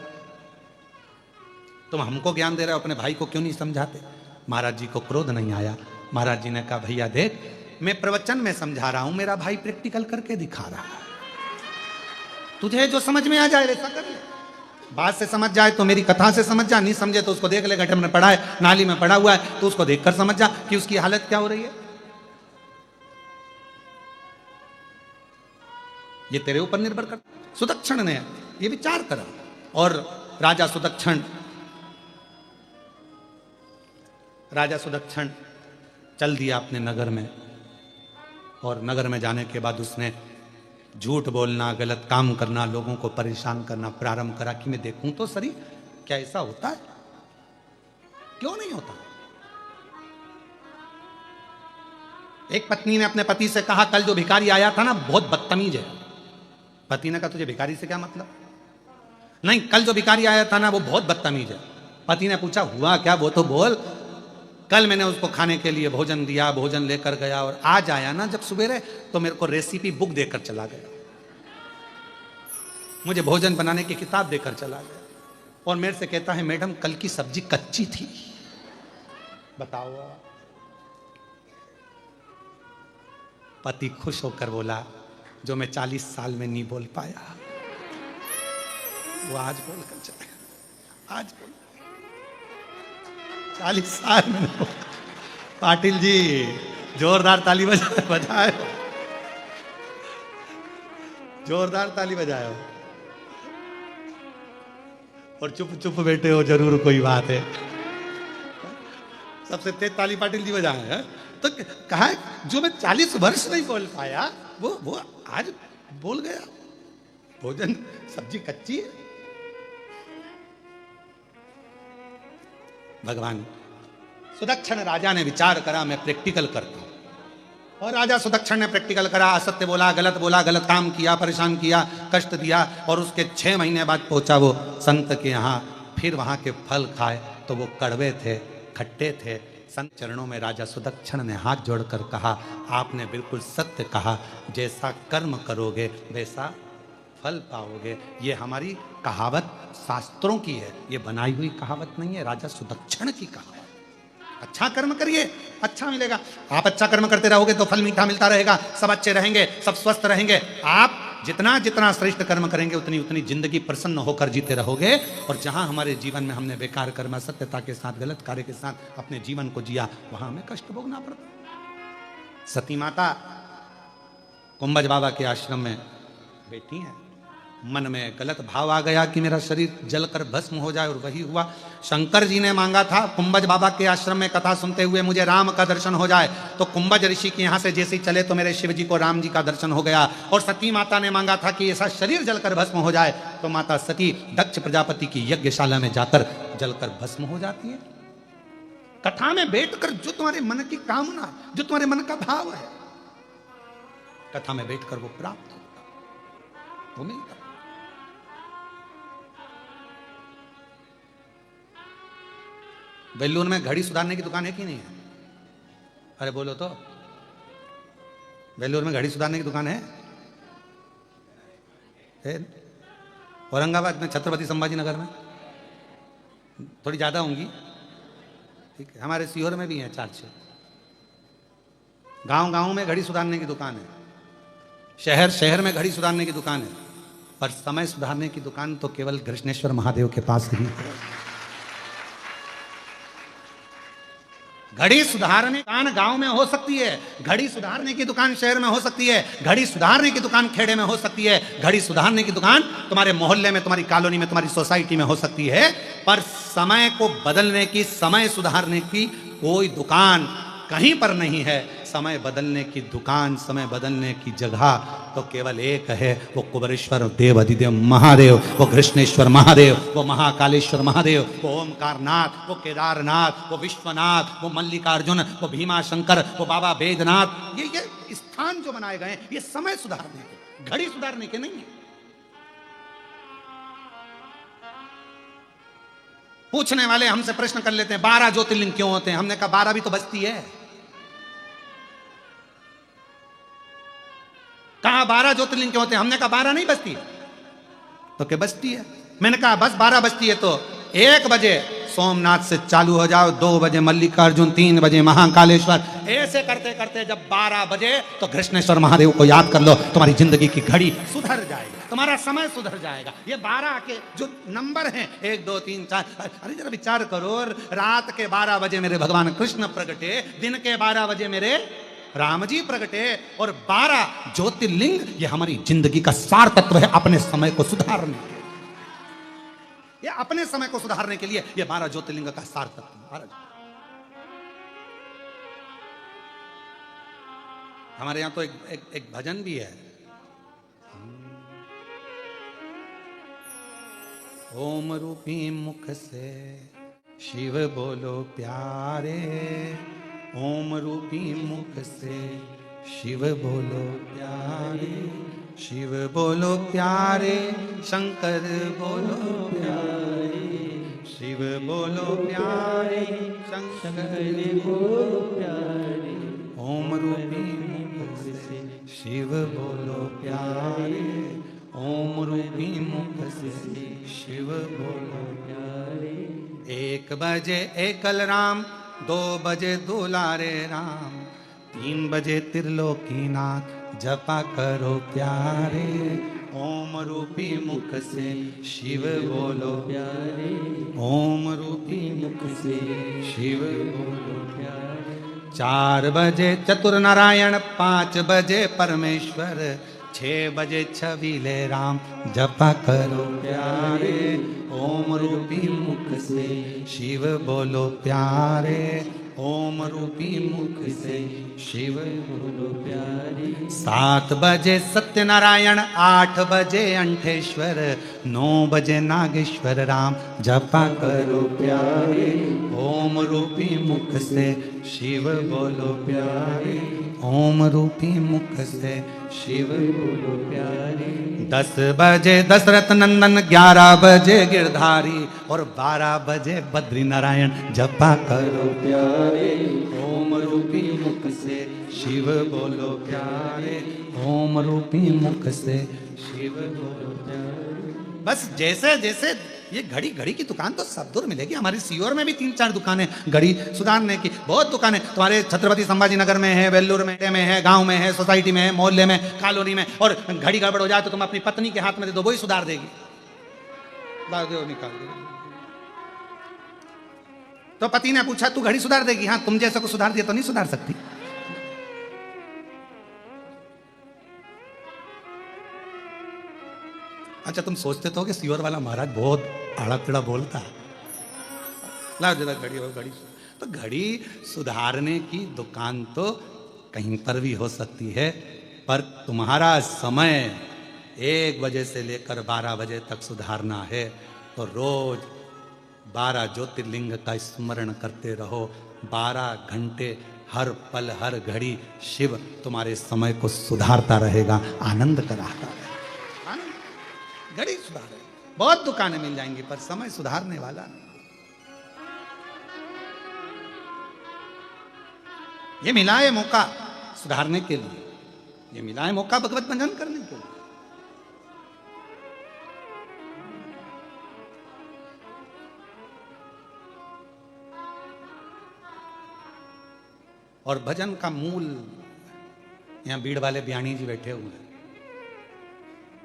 [SPEAKER 1] तुम हमको ज्ञान दे रहे हो, अपने भाई को क्यों नहीं समझाते। महाराज जी को क्रोध नहीं आया। महाराज जी ने कहा भैया देख, मैं प्रवचन में समझा रहा हूं, मेरा भाई प्रैक्टिकल करके दिखा रहा है, तुझे जो समझ में आ जाए वैसा कर ले। बात से समझ जाए तो मेरी कथा से समझ जा, नहीं समझे तो उसको देख ले, गटर में पड़ा है, नाली में पड़ा हुआ है, तो उसको देखकर समझ जा कि उसकी हालत क्या हो रही है। ये तेरे ऊपर निर्भर करता। सुदक्षण ने ये विचार करा और राजा सुदक्षण चल दिया अपने नगर में। और नगर में जाने के बाद उसने झूठ बोलना, गलत काम करना, लोगों को परेशान करना प्रारंभ करा कि मैं देखूं तो सही क्या ऐसा होता है, क्यों नहीं होता। एक पत्नी ने अपने पति से कहा कल जो भिखारी आया था ना बहुत बदतमीज है। पति ने कहा तुझे भिखारी से क्या मतलब। नहीं, कल जो भिखारी आया था ना वो बहुत बदतमीज है। पति ने पूछा हुआ क्या, वो तो बोल। कल मैंने उसको खाने के लिए भोजन दिया, भोजन लेकर गया, और आज आया ना जब सवेरे तो मेरे को रेसिपी बुक देकर चला गया, मुझे भोजन बनाने की किताब देकर चला गया, और मेरे से कहता है मैडम कल की सब्जी कच्ची थी। बताओ। पति खुश होकर बोला जो मैं 40 साल में नहीं बोल पाया वो आज बोलकर चले, आज बोल 40 साल में नहीं बोल। पाटिल जी जोरदार ताली बजाए, जोरदार ताली बजाए। और चुप चुप बैठे हो, जरूर कोई बात है। सबसे तेज ताली पाटिल जी बजाए हैं। तो कहा जो मैं 40 वर्ष नहीं बोल पाया वो आज बोल गया। भोजन सब्जी कच्ची है। भगवान सुदक्षण राजा ने विचार करा मैं प्रैक्टिकल करता हूं। और राजा सुदक्षण ने प्रैक्टिकल करा, असत्य बोला, गलत काम किया, परेशान किया, कष्ट दिया। और उसके 6 महीने बाद पहुंचा वो संत के यहाँ। फिर वहां के फल खाए तो वो कड़वे थे, खट्टे थे। संत चरणों में राजा सुदक्षण ने हाथ जोड़कर कहा आपने बिल्कुल सत्य कहा, जैसा कर्म करोगे वैसा फल पाओगे। ये हमारी कहावत शास्त्रों की है, ये बनाई हुई कहावत नहीं है, राजा सुदक्षण की कहावत। अच्छा कर्म करिए, अच्छा मिलेगा। आप अच्छा कर्म करते रहोगे तो फल मीठा मिलता रहेगा, सब अच्छे रहेंगे, सब स्वस्थ रहेंगे। आप जितना जितना श्रेष्ठ कर्म करेंगे उतनी उतनी जिंदगी प्रसन्न होकर जीते रहोगे। और जहां हमारे जीवन में हमने बेकार कर्म, सत्यता के साथ, गलत कार्य के साथ अपने जीवन को जिया, वहां हमें कष्ट भोगना पड़ता। सती माता कुंभज बाबा के आश्रम में बैठी हैं। मन में गलत भाव आ गया कि मेरा शरीर जलकर भस्म हो जाए, और वही हुआ। शंकर जी ने मांगा था कुंभज बाबा के आश्रम में कथा सुनते हुए मुझे राम का दर्शन हो जाए, तो कुंभज ऋषि के यहाँ से जैसे ही चले तो मेरे शिव जी को राम जी का दर्शन हो गया। और सती माता ने मांगा था कि ऐसा शरीर जलकर भस्म हो जाए, तो माता सती दक्ष प्रजापति की यज्ञशाला में जाकर जलकर भस्म हो जाती है। कथा में बैठकर जो तुम्हारे मन की कामना, जो तुम्हारे मन का भाव है, कथा में बैठकर वो प्राप्त होता, वो मिलता। बेलून में घड़ी सुधारने की दुकान है कि नहीं है? अरे बोलो तो। वेल्लोर में घड़ी सुधारने की दुकान है? औरंगाबाद में, छत्रपति संभाजी नगर में थोड़ी ज्यादा होंगी। ठीक है, हमारे सीहोर में भी है 4-6। गांव गांव में घड़ी सुधारने की दुकान है, शहर शहर में घड़ी सुधारने की दुकान है, पर समय सुधारने की दुकान तो केवल कृष्णेश्वर महादेव के पास ही है। घड़ी सुधारने की दुकान गांव में हो सकती है, घड़ी सुधारने की दुकान शहर में हो सकती है, घड़ी सुधारने की दुकान खेड़े में हो सकती है, घड़ी सुधारने की दुकान तुम्हारे मोहल्ले में, तुम्हारी कॉलोनी में, तुम्हारी सोसाइटी में हो सकती है, पर समय को बदलने की, समय सुधारने की कोई दुकान कहीं पर नहीं है। समय बदलने की दुकान, समय बदलने की जगह तो केवल एक है, वो कुबेरेश्वर देव अधिदेव महादेव, वो कृष्णेश्वर महादेव, वो महाकालेश्वर महादेव, वो ओमकारनाथ, वो केदारनाथ, वो विश्वनाथ, वो मल्लिकार्जुन, वो भीमा शंकर, वो बाबा बैजनाथ। ये स्थान जो बनाए गए ये समय सुधारने के, घड़ी सुधारने के नहीं है। पूछने वाले हमसे प्रश्न कर लेते हैं 12 ज्योतिर्लिंग क्यों होते हैं? हमने कहा 12 भी तो बस्ती है। कहा 12 ज्योतिर्लिंग क्यों होते हैं? हमने कहा 12 नहीं बस्ती है। तो क्या बस्ती है? मैंने कहा बस 12 बस्ती है तो 1 बजे सोमनाथ से चालू हो जाओ, 2 बजे मल्लिकार्जुन, 3 बजे महाकालेश्वर, ऐसे करते करते जब 12 बजे तो कृष्णेश्वर महादेव को याद कर लो, तुम्हारी जिंदगी की घड़ी सुधर जाएगी, तुम्हारा समय सुधर जाएगा। ये 12 के जो नंबर हैं 1 2 3 4, अरे जरा विचार करो, रात के 12 बजे मेरे भगवान कृष्ण प्रगटे, दिन के 12 बजे मेरे राम जी प्रगटे, और 12 ज्योतिर्लिंग ये हमारी जिंदगी का सार तत्व है अपने समय को सुधारने के। ये अपने समय को सुधारने के लिए ये 12 ज्योतिर्लिंग का सार तत्व है। हमारे यहां तो एक भजन भी है, ओम रूपी मुख से शिव बोलो प्यारे, ओम रूपी मुख से शिव बोलो प्यारे, शिव बोलो प्यारे, शंकर बोलो प्यारे, शिव बोलो प्यारे, शंकर बोलो प्यारे, ओम रूपी मुख से शिव बोलो प्यारे, ओम रूपी मुख से शिव बोलो प्यारे। 1 बजे एकल राम, 2 बजे दुलारे राम, 3 बजे त्रिलोकीनाथ, जपा करो प्यारे, ओम रूपी मुख से शिव बोलो प्यारे, ओम रूपी मुख से शिव बोलो प्यारे। 4 बजे चतुर नारायण, 5 बजे परमेश्वर, 6 बजे छबीले राम, जपा करो प्यारे, ओम रूपी मुख से शिव बोलो प्यारे, ओम रूपी मुख से शिव बोलो प्यारे। 7 बजे सत्यनारायण, 8 बजे अंठेश्वर, 9 बजे नागेश्वर राम, जपा करो प्यारे, ओम रूपी मुख से शिव बोलो प्यारे, ओम रूपी मुख से शिव बोलो प्यारे। 10 बजे दशरथ नंदन, 11 बजे गिरधारी, और 12 बजे बद्री नारायण, जपा करो प्यारे, ओम रूपी मुख से शिव बोलो प्यारे, ओम रूपी मुख से शिव बोलो प्यारे। बस जैसे जैसे ये घड़ी घड़ी की दुकान तो सब दूर मिलेगी। हमारे सीहोर में भी 3-4 दुकानें घड़ी सुधारने की, बहुत दुकानें तुम्हारे छत्रपति संभाजी नगर में है, वेल्लूर में है, गांव में है, सोसाइटी में है, मोहल्ले में, कॉलोनी में। और घड़ी गड़बड़ हो जाए तो तुम अपनी पत्नी के हाथ में दे दो, वही सुधार देगी, दो निकाल दो। तो पति ने पूछा तू घड़ी सुधार देगी? हाँ, तुम जैसे को सुधार दिया तो नहीं सुधार सकती। अच्छा, तुम सोचते तो कि सीहोर वाला महाराज बहुत आड़ा टेढ़ा बोलता है। लाओ जरा घड़ी, हो घड़ी। तो घड़ी सुधारने की दुकान तो कहीं पर भी हो सकती है, पर तुम्हारा समय 1 बजे से लेकर 12 बजे तक सुधारना है तो रोज 12 ज्योतिर्लिंग का स्मरण करते रहो। 12 घंटे हर पल हर घड़ी शिव तुम्हारे समय को सुधारता रहेगा, आनंद कराता रहेगा। घड़ी सुधारे, बहुत दुकानें मिल जाएंगी पर समय सुधारने वाला नहीं। ये मिला है मौका सुधारने के लिए, ये मिला है मौका भगवत भजन करने के लिए। और भजन का मूल, यहाँ भीड़ वाले ब्याणी जी बैठे हुए हैं।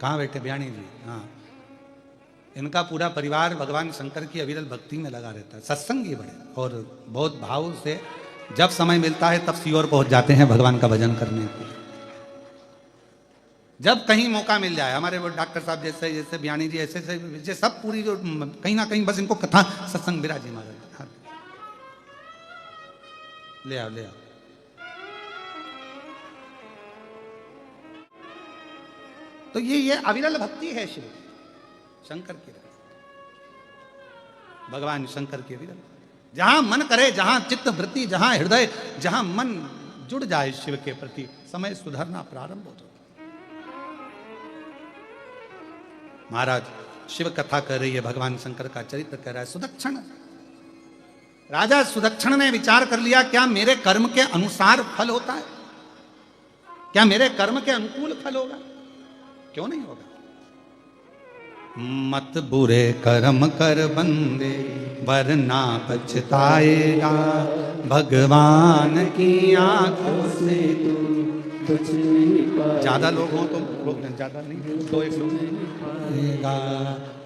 [SPEAKER 1] कहाँ बैठे ब्याणी जी? हाँ, इनका पूरा परिवार भगवान शंकर की अविरल भक्ति में लगा रहता है, सत्संगी बड़े, और बहुत भाव से जब समय मिलता है तब सीओर पहुंच जाते हैं भगवान का भजन करने के लिए। जब कहीं मौका मिल जाए, हमारे वो डॉक्टर साहब जैसे जैसे ब्याणी जी ऐसे ऐसे सब पूरी जो कहीं ना कहीं बस इनको कथा सत्संग विराजी महाराज। हाँ, ले आओ ले आओ। तो ये अविरल भक्ति है शिव शंकर की, भगवान शंकर की अविरल। जहां मन करे, जहां चित्त वृत्ति, जहां हृदय, जहां मन जुड़ जाए शिव के प्रति, समय सुधरना प्रारंभ हो जाए। महाराज शिव कथा कर रही है, भगवान शंकर का चरित्र कह रहा है। सुदक्षण, राजा सुदक्षण ने विचार कर लिया, क्या मेरे कर्म के अनुसार फल होता है? क्या मेरे कर्म के अनुकूल फल होगा? क्यों नहीं होगा? मत बुरे कर्म कर बंदे वरना पछताएगा, भगवान की आंखों से तू कुछ नहीं पाएगा। ज्यादा लोग हों तो लोग ज्यादा नहीं, दो एक लोग पाएगा।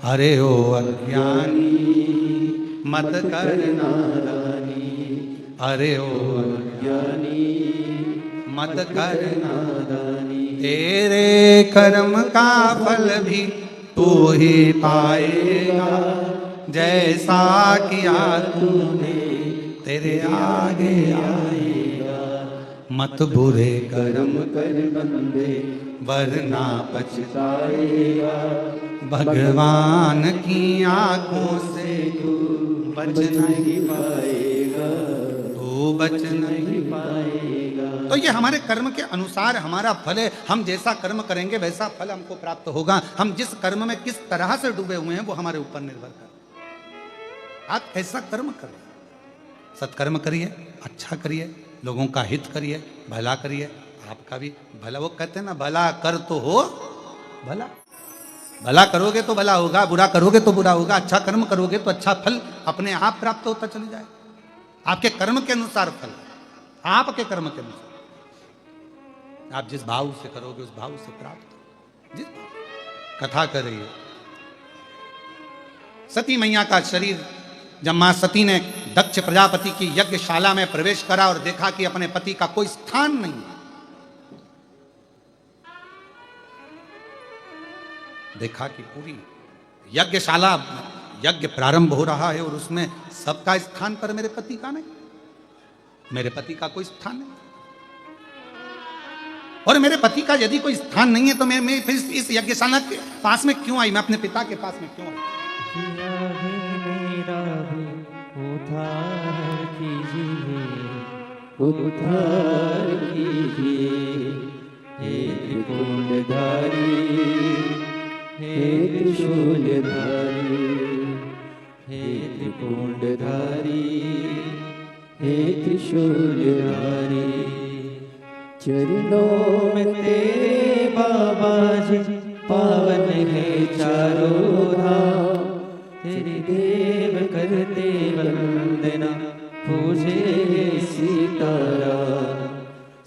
[SPEAKER 1] अरे ओ अज्ञानी मत कर नादानी, अरे ओ अज्ञानी मत कर नादानी, तेरे कर्म का फल भी तू ही पाएगा, जैसा किया तूने तेरे आगे आएगा। मत बुरे कर्म कर बंदे वरना पछताएगा, भगवान की आंखों से तू बच नहीं पाएगा, तू बच नहीं पाएगा। तो ये हमारे कर्म के अनुसार हमारा फल है। हम जैसा कर्म करेंगे वैसा फल हमको प्राप्त होगा। हम जिस कर्म में किस तरह से डूबे हुए हैं वो हमारे ऊपर निर्भर करता है। आप ऐसा कर्म करिए, सत्कर्म करिए, अच्छा करिए, लोगों का हित करिए, भला करिए, आपका भी भला। वो कहते हैं ना, भला कर तो हो भला। भला करोगे तो भला होगा, बुरा करोगे तो बुरा होगा। अच्छा कर्म करोगे तो अच्छा फल अपने आप प्राप्त होता चले जाए। आपके कर्म के अनुसार फल, आपके कर्म के अनुसार। आप जिस भाव से करोगे उस भाव से प्राप्त। जिस कथा कर रही है सती मैया का शरीर, जब मां सती ने दक्ष प्रजापति की यज्ञशाला में प्रवेश करा और देखा कि अपने पति का कोई स्थान नहीं, देखा कि पूरी यज्ञशाला, यज्ञ प्रारंभ हो रहा है और उसमें सबका स्थान पर मेरे पति का नहीं, मेरे पति का कोई स्थान नहीं। और मेरे पति का यदि कोई स्थान नहीं है तो मैं फिर इस यज्ञशाला के पास में क्यों आई? मैं अपने पिता के पास में क्यों आई?
[SPEAKER 2] मेरा भी उद्धार कीजिए, उद्धार कीजिए, हे त्रिपुंडधारी, हे त्रिशूलधारी, हे त्रिपुंडधारी, हे त्रिशूलधारी। चरणों में तेरे बाबा जी पावन है चारों धाम, तेरे देव करते वंदना पूजे सीताराम।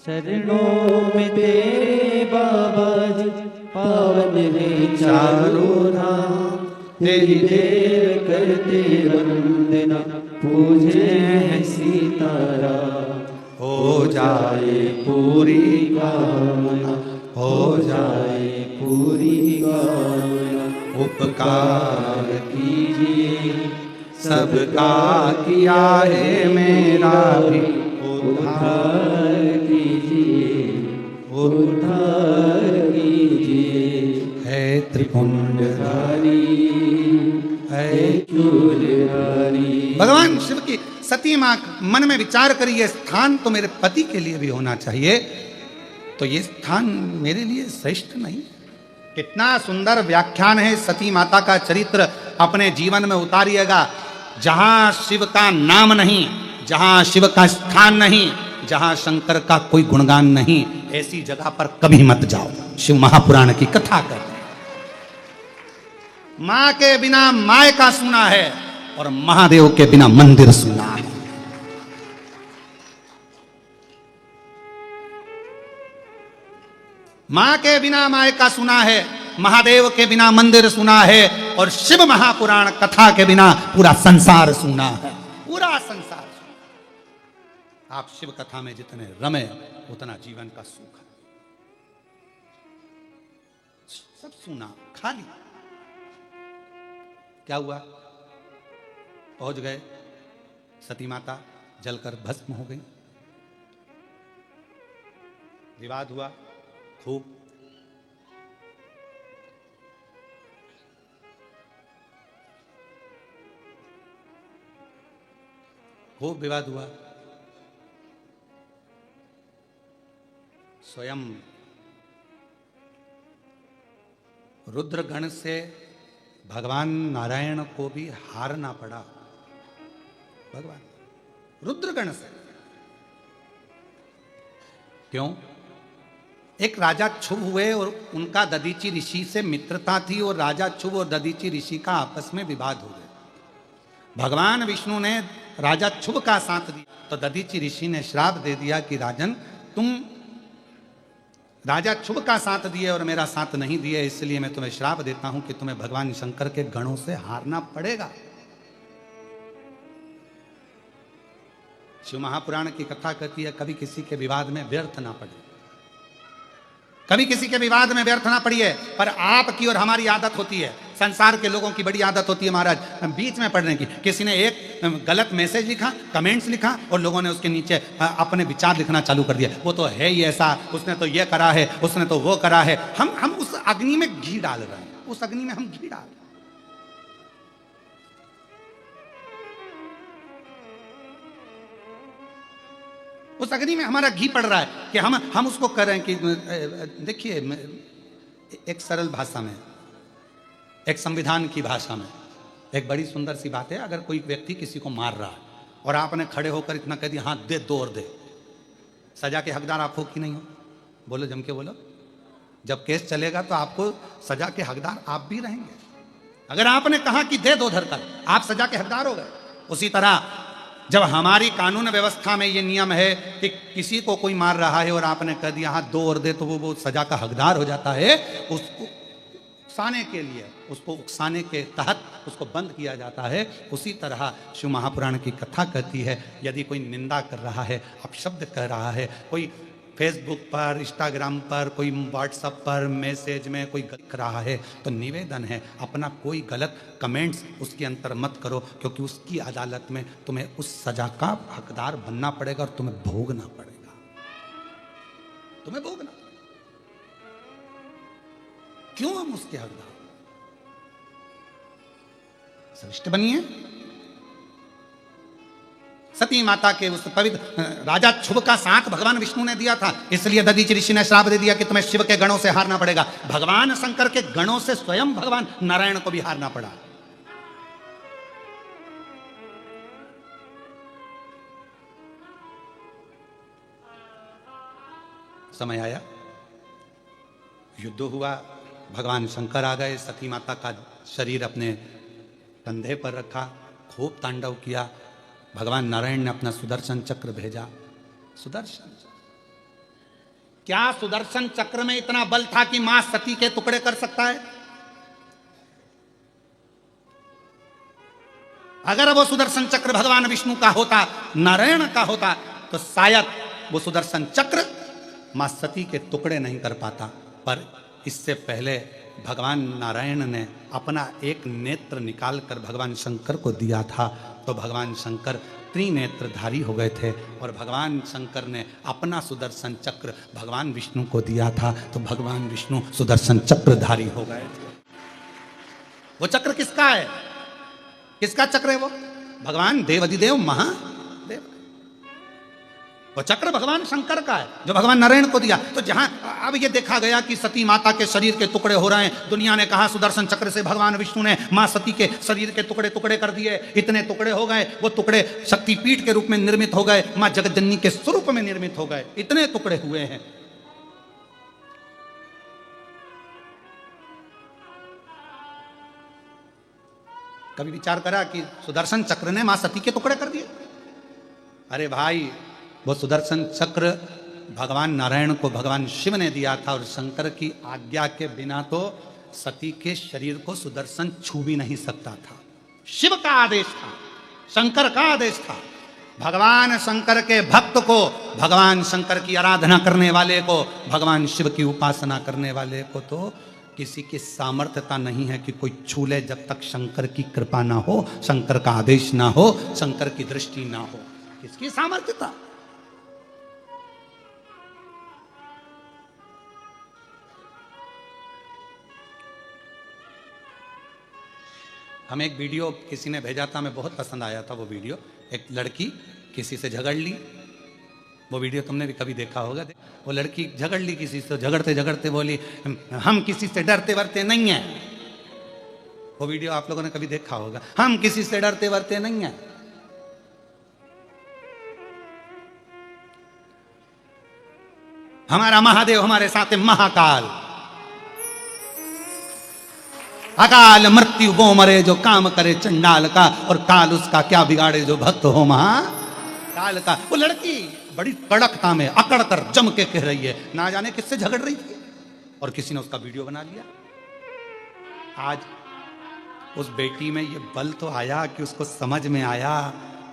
[SPEAKER 2] चरणों में तेरे बाबा जी पावन है चारों धाम, तेरी देव करते वंदना पूजे है सीताराम।
[SPEAKER 1] हो जाए पूरी
[SPEAKER 2] कामना, हो जाए पूरी कामना,
[SPEAKER 1] उपकार
[SPEAKER 2] कीजिए
[SPEAKER 1] सबका किया है मेरा भी
[SPEAKER 2] उद्धार कीजिए, उद्धार कीजिए,
[SPEAKER 1] है त्रिपुंडधारी,
[SPEAKER 2] है शूलधारी।
[SPEAKER 1] भगवान शिव की सती मां मन में विचार करी, ये स्थान तो मेरे पति के लिए भी होना चाहिए, तो ये स्थान मेरे लिए श्रेष्ठ नहीं? कितना सुंदर व्याख्यान है सती माता का चरित्र अपने जीवन में उतारिएगा। जहां शिव का नाम नहीं, जहां शिव का स्थान नहीं, जहां शंकर का कोई गुणगान नहीं, ऐसी जगह पर कभी मत जाओ। शिव महापुराण की कथा करते हैं। मां के बिना माय का सुना है और महादेव के बिना मंदिर सुना है। मां के बिना माय का सुना है, महादेव के बिना मंदिर सुना है, और शिव महापुराण कथा के बिना पूरा संसार सुना है। पूरा संसार सुना। आप शिव कथा में जितने रमे उतना जीवन का सुख है। सब सुना, खाली। क्या हुआ? पहुंच गए, सती माता जलकर भस्म हो गई। विवाद हुआ खूब। खूब विवाद हुआ। स्वयं रुद्रगण से भगवान नारायण को भी हारना पड़ा। भगवान रुद्रगण से। क्यों? एक राजा क्षुभ हुए और उनका दधीचि ऋषि से मित्रता थी और राजा क्षुभ और दधीचि ऋषि का आपस में विवाद हो गया। भगवान विष्णु ने राजा क्षुभ का साथ दिया तो दधीचि ऋषि ने श्राप दे दिया कि राजन, तुम राजा क्षुभ का साथ दिए और मेरा साथ नहीं दिए, इसलिए मैं तुम्हें श्राप देता हूं कि तुम्हें भगवान शंकर के गणों से हारना पड़ेगा। शिव महापुराण की कथा कहती है कभी किसी के विवाद में व्यर्थ ना पड़े, कभी किसी के विवाद में व्यर्थ ना पड़िए। पर आपकी और हमारी आदत होती है, संसार के लोगों की बड़ी आदत होती है महाराज, बीच में पढ़ने की। किसी ने एक गलत मैसेज लिखा, कमेंट्स लिखा, और लोगों ने उसके नीचे अपने विचार लिखना चालू कर दिया। वो तो है ही ऐसा, उसने तो ये करा है, उसने तो वो करा है। हम उस अग्नि में घी डाल रहे हैं, उस अग्नि में हम घी डाल रहे हैं। उस अग्नि में हमारा घी पड़ रहा है कि हम उसको कर रहे हैं कि देखिए, एक सरल भाषा में, एक संविधान की भाषा में एक बड़ी सुंदर सी बात है। अगर कोई व्यक्ति किसी को मार रहा है और आपने खड़े होकर इतना कह दिया, हाँ दे, दो और दे, सजा के हकदार आप हो कि नहीं हो? बोलो, जम के बोलो। जब केस चलेगा तो आपको सजा के हकदार आप भी रहेंगे। अगर आपने कहा कि दे दो धरकर, आप सजा के हकदार हो गए। उसी तरह जब हमारी कानून व्यवस्था में ये नियम है कि किसी को कोई मार रहा है और आपने कह दिया हाँ दो और दे, तो वो सजा का हकदार हो जाता है। उसको उकसाने के लिए, उसको उकसाने के तहत उसको बंद किया जाता है। उसी तरह शिव महापुराण की कथा कहती है, यदि कोई निंदा कर रहा है, अपशब्द कह रहा है, कोई फेसबुक पर, इंस्टाग्राम पर, कोई व्हाट्सएप पर मैसेज में कोई लिख रहा है, तो निवेदन है अपना कोई गलत कमेंट्स उसके अंतर मत करो, क्योंकि उसकी अदालत में तुम्हें उस सजा का हकदार बनना पड़ेगा और तुम्हें भोगना पड़ेगा। तुम्हें भोगना। क्यों हम उसके हकदार? श्रेष्ठ बनिए। सती माता के उस पवित्र राजा क्षुभ का साथ भगवान विष्णु ने दिया था, इसलिए दधीचि ऋषि ने श्राप दे दिया कि तुम्हें शिव के गणों से हारना पड़ेगा। भगवान शंकर के गणों से स्वयं भगवान नारायण को भी हारना पड़ा। समय आया, युद्ध हुआ, भगवान शंकर आ गए, सती माता का शरीर अपने कंधे पर रखा, खूब तांडव किया। भगवान नारायण ने अपना सुदर्शन चक्र भेजा। सुदर्शन, क्या सुदर्शन चक्र में इतना बल था कि मां सती के टुकड़े कर सकता है? अगर वो सुदर्शन चक्र भगवान विष्णु का होता, नारायण का होता, तो शायद वो सुदर्शन चक्र मां सती के टुकड़े नहीं कर पाता। पर इससे पहले भगवान नारायण ने अपना एक नेत्र निकाल कर भगवान शंकर को दिया था, तो भगवान शंकर त्रिनेत्रधारी हो गए थे। और भगवान शंकर ने अपना सुदर्शन चक्र भगवान विष्णु को दिया था, तो भगवान विष्णु सुदर्शन चक्रधारी हो गए थे। वो चक्र किसका है? किसका चक्र है वो? भगवान देवाधिदेव महादेव। वो चक्र भगवान शंकर का है जो भगवान नारायण को दिया। तो जहां अब ये देखा गया कि सती माता के शरीर के टुकड़े हो रहे हैं, दुनिया ने कहा सुदर्शन चक्र से भगवान विष्णु ने मां सती के शरीर के टुकड़े टुकड़े कर दिए। इतने टुकड़े हो गए, वो टुकड़े शक्तिपीठ के रूप में निर्मित हो गए, मां जगतजननी के स्वरूप में निर्मित हो गए। इतने टुकड़े हुए हैं। कभी विचार करा कि सुदर्शन चक्र ने मां सती के टुकड़े कर दिए? अरे भाई, वो सुदर्शन चक्र भगवान नारायण को भगवान शिव ने दिया था, और शंकर की आज्ञा के बिना तो सती के शरीर को सुदर्शन छू भी नहीं सकता था। शिव का आदेश था, शंकर का आदेश था। भगवान शंकर के भक्त को, भगवान शंकर की आराधना करने वाले को, भगवान शिव की उपासना करने वाले को तो किसी की सामर्थ्यता नहीं है कि कोई छू ले, जब तक शंकर की कृपा ना हो, शंकर का आदेश ना हो, शंकर की दृष्टि ना हो। किसकी सामर्थ्यता? हमें एक वीडियो किसी ने भेजा था, हमें बहुत पसंद आया था वो वीडियो। एक लड़की किसी से झगड़ ली, वो वीडियो तुमने भी कभी देखा होगा। वो लड़की झगड़ ली किसी से, झगड़ते झगड़ते बोली हम किसी से डरते वरते नहीं हैं। वो वीडियो आप लोगों ने कभी देखा होगा। हम किसी से डरते वरते नहीं हैं। हमारा महादेव हमारे साथ है महाकाल, अकाल मृत्यु वो मरे जो काम करे चंडाल का, और काल उसका क्या बिगाड़े जो भक्त हो महाकाल का। वो लड़की बड़ी कड़कता में अकड़ कर जम के कह रही है, ना जाने किससे झगड़ रही थी, और किसी ने उसका वीडियो बना लिया। आज उस बेटी में ये बल तो आया कि उसको समझ में आया।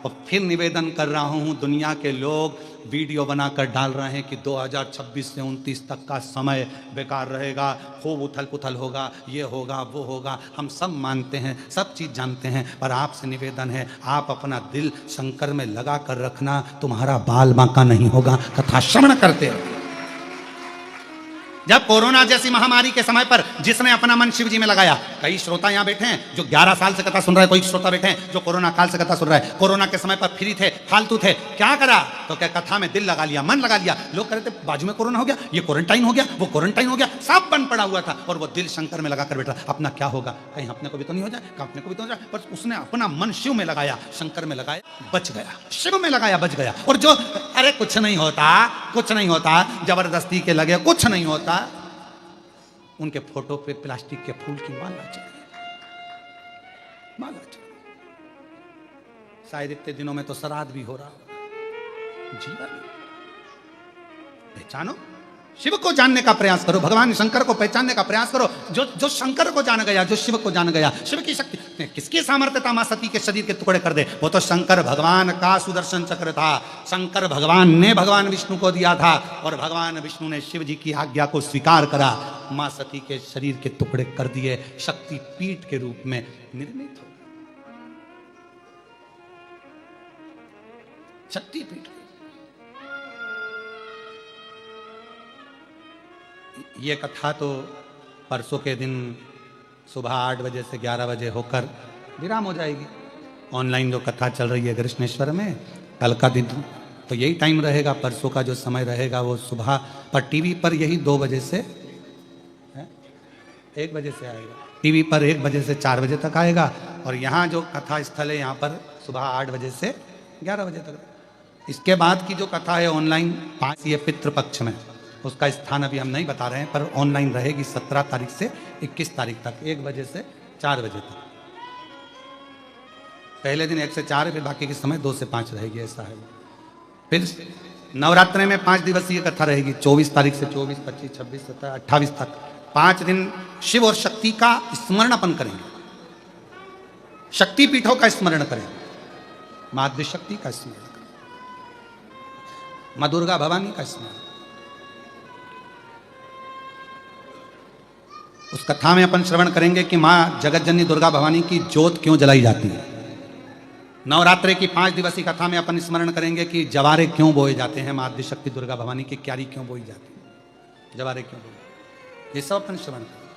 [SPEAKER 1] और फिर निवेदन कर रहा हूं, दुनिया के लोग वीडियो बनाकर डाल रहे हैं कि 2026 से 29 तक का समय बेकार रहेगा, खूब उथल पुथल होगा, ये होगा वो होगा। हम सब मानते हैं, सब चीज़ जानते हैं, पर आपसे निवेदन है, आप अपना दिल शंकर में लगा कर रखना, तुम्हारा बाल बांका नहीं होगा। कथा श्रवण करते रहो। जब कोरोना जैसी महामारी के समय पर जिसने अपना मन शिव जी में लगाया, कई श्रोता यहां बैठे हैं जो 11 साल से कथा सुन रहे हैं, कोई श्रोता बैठे हैं जो कोरोना काल से कथा सुन रहे हैं। कोरोना के समय पर फ्री थे, फालतू थे, क्या करा? तो क्या कथा में दिल लगा लिया, मन लगा लिया। लोग कहते बाजू में कोरोना हो गया, ये क्वारंटाइन हो गया, वो क्वारंटाइन हो गया, सब बंद पड़ा हुआ था, और वो दिल शंकर में लगाकर बैठा। अपना क्या होगा, कहीं अपने को भी तो नहीं हो जाए, अपने को भी तो हो जाए। पर उसने अपना मन शिव में लगाया, शंकर में लगाया, बच गया। शिव में लगाया, बच गया। और जो अरे कुछ नहीं होता, कुछ नहीं होता, जबरदस्ती के लगे, कुछ नहीं होता, उनके फोटो पे प्लास्टिक के फूल की माला चाहिए, माला चाहिए। शायद इतने दिनों में तो श्राद्ध भी हो रहा होगा। जीवन पहचानो, शिव को जानने का प्रयास करो, भगवान शंकर को पहचानने का प्रयास करो। जो शंकर को जान गया, जो शिव को जान गया, शिव की शक्ति, किसकी सामर्थ्यता मां सती के शरीर के टुकड़े कर दे? वो तो शंकर भगवान का सुदर्शन चक्र था। शंकर भगवान ने भगवान विष्णु को दिया था, और भगवान विष्णु ने शिव जी की आज्ञा को स्वीकार करा, मां सती के शरीर के टुकड़े कर दिए, शक्ति पीठ के रूप में निर्मित हो, शक्ति पीठ। ये कथा तो परसों के दिन सुबह 8 बजे से 11 बजे होकर विराम हो जाएगी। ऑनलाइन जो कथा चल रही है कृष्णेश्वर में, कल का दिन तो यही टाइम रहेगा, परसों का जो समय रहेगा वो सुबह पर टीवी पर यही 2 बजे से 1 बजे से आएगा। टीवी पर 1 बजे से 4 बजे तक आएगा, और यहाँ जो कथा स्थल है यहाँ पर सुबह 8 बजे से 11 बजे तक। इसके बाद की जो कथा है ऑनलाइन 5 ये पितृपक्ष में, उसका स्थान अभी हम नहीं बता रहे हैं, पर ऑनलाइन रहेगी 17 तारीख से 21 तारीख तक, 1 बजे से 4 बजे तक। पहले दिन 1 से 4, फिर बाकी के समय 2 से 5 रहेगी, ऐसा है। फिर नवरात्रि में 5 दिवसीय कथा रहेगी, 24 तारीख से 24, 25, 26, 27, 28 तक। 5 दिन शिव और शक्ति का स्मरण अपन करेंगे, शक्ति पीठों का स्मरण करेंगे, मां शक्ति का स्मरण करेंगे, मां दुर्गा भवानी का स्मरण। उस कथा में अपन श्रवण करेंगे कि मां जगतजननी दुर्गा भवानी की ज्योत क्यों जलाई जाती है। नवरात्रि की 5 दिवसीय कथा में अपन स्मरण करेंगे कि जवारे क्यों बोए जाते हैं, मां शक्ति दुर्गा भवानी की क्यारी क्यों बोई जाती है, जवारे क्यों बोए, ये सब अपन श्रवण करें,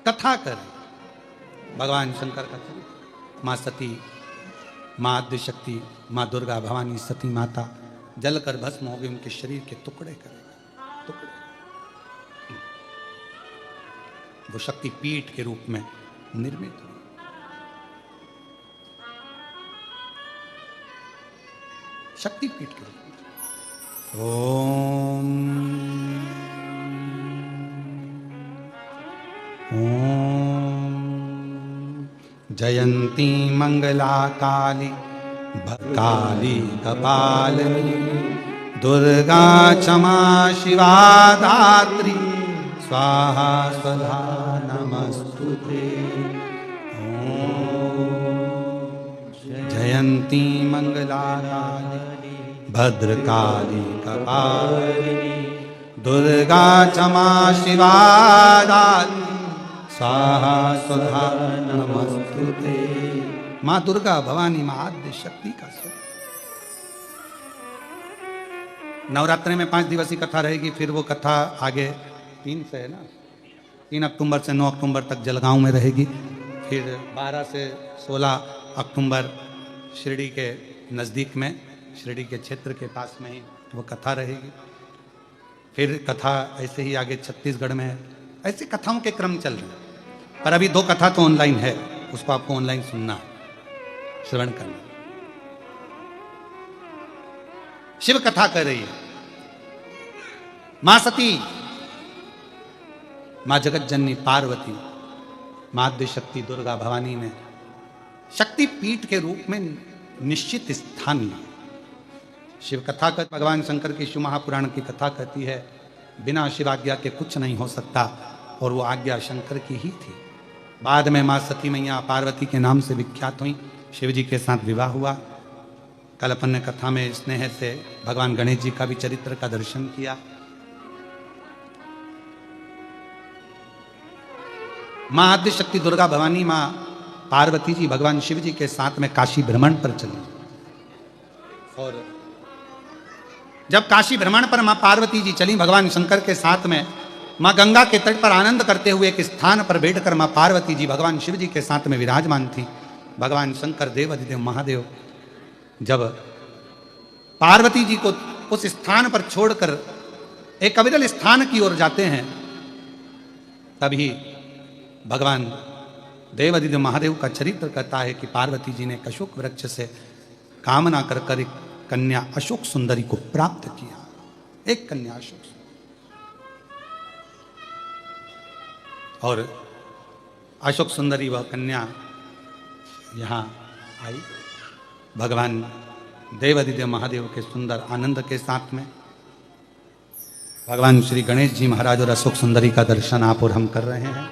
[SPEAKER 1] कथा करें। भगवान शंकर का चरित्र, मां सती, मां शक्ति, मां दुर्गा भवानी सती माता जलकर भस्म हो गई, उनके शरीर के टुकड़े करेगा, टुकड़े। वो शक्ति पीठ के रूप में निर्मित हुई। शक्ति पीठ के रूप में। ओम ओम जयंती मंगला काली काली कपालिनी दुर्गा क्षमा शिवा धात्री स्वाहा स्वधा नमस्तुते। जयंती मंगला काली भद्रकाली कपालिनी दुर्गा क्षमा शिवा धात्री स्वाहा स्वधा नमस्तुते। माँ दुर्गा भवानी माँ आद्य शक्ति का स्वरूप। नवरात्रि में 5 दिवसीय कथा रहेगी, फिर वो कथा आगे 3 से है ना, 3 अक्टूबर से 9 अक्टूबर तक जलगांव में रहेगी। फिर 12 से 16 अक्टूबर शिरडी के नज़दीक में, शिरडी के क्षेत्र के पास में ही वो कथा रहेगी। फिर कथा ऐसे ही आगे छत्तीसगढ़ में है। ऐसे कथाओं के क्रम चल रहे हैं, पर अभी 2 कथा तो ऑनलाइन है, उसको आपको ऑनलाइन सुनना, श्रवण करना। शिव कथा कर रही है मां सती, मां जगत जननी पार्वती, मां आद्य शक्ति दुर्गा भवानी ने शक्ति पीठ के रूप में निश्चित स्थान लिया। शिव कथा कर भगवान शंकर की शिव महापुराण की कथा कहती है बिना शिवाज्ञा के कुछ नहीं हो सकता, और वो आज्ञा शंकर की ही थी। बाद में मां सती मैया पार्वती के नाम से विख्यात हुई, शिव जी के साथ विवाह हुआ। कल अपन ने कथा में स्नेह से भगवान गणेश जी का भी चरित्र का दर्शन किया। मां आद्य शक्ति दुर्गा भवानी मां पार्वती जी भगवान शिव जी के साथ में काशी भ्रमण पर चली, और जब काशी भ्रमण पर मां पार्वती जी चली भगवान शंकर के साथ में, मां गंगा के तट पर आनंद करते हुए एक स्थान पर बैठकर मां पार्वती जी भगवान शिव जी के साथ में विराजमान थी। भगवान शंकर देव अधिदेव महादेव जब पार्वती जी को उस स्थान पर छोड़कर एक अविरल स्थान की ओर जाते हैं, तभी भगवान देव अधिदेव महादेव का चरित्र कहता है कि पार्वती जी ने अशोक वृक्ष से कामना कर कर एक कन्या अशोक सुंदरी को प्राप्त किया। एक कन्या अशोक, और अशोक सुंदरी वह कन्या यहाँ आई भगवान देव अधिदेव महादेव के सुंदर आनंद के साथ में। भगवान श्री गणेश जी महाराज और अशोक सुंदरी का दर्शन आप और हम कर रहे हैं।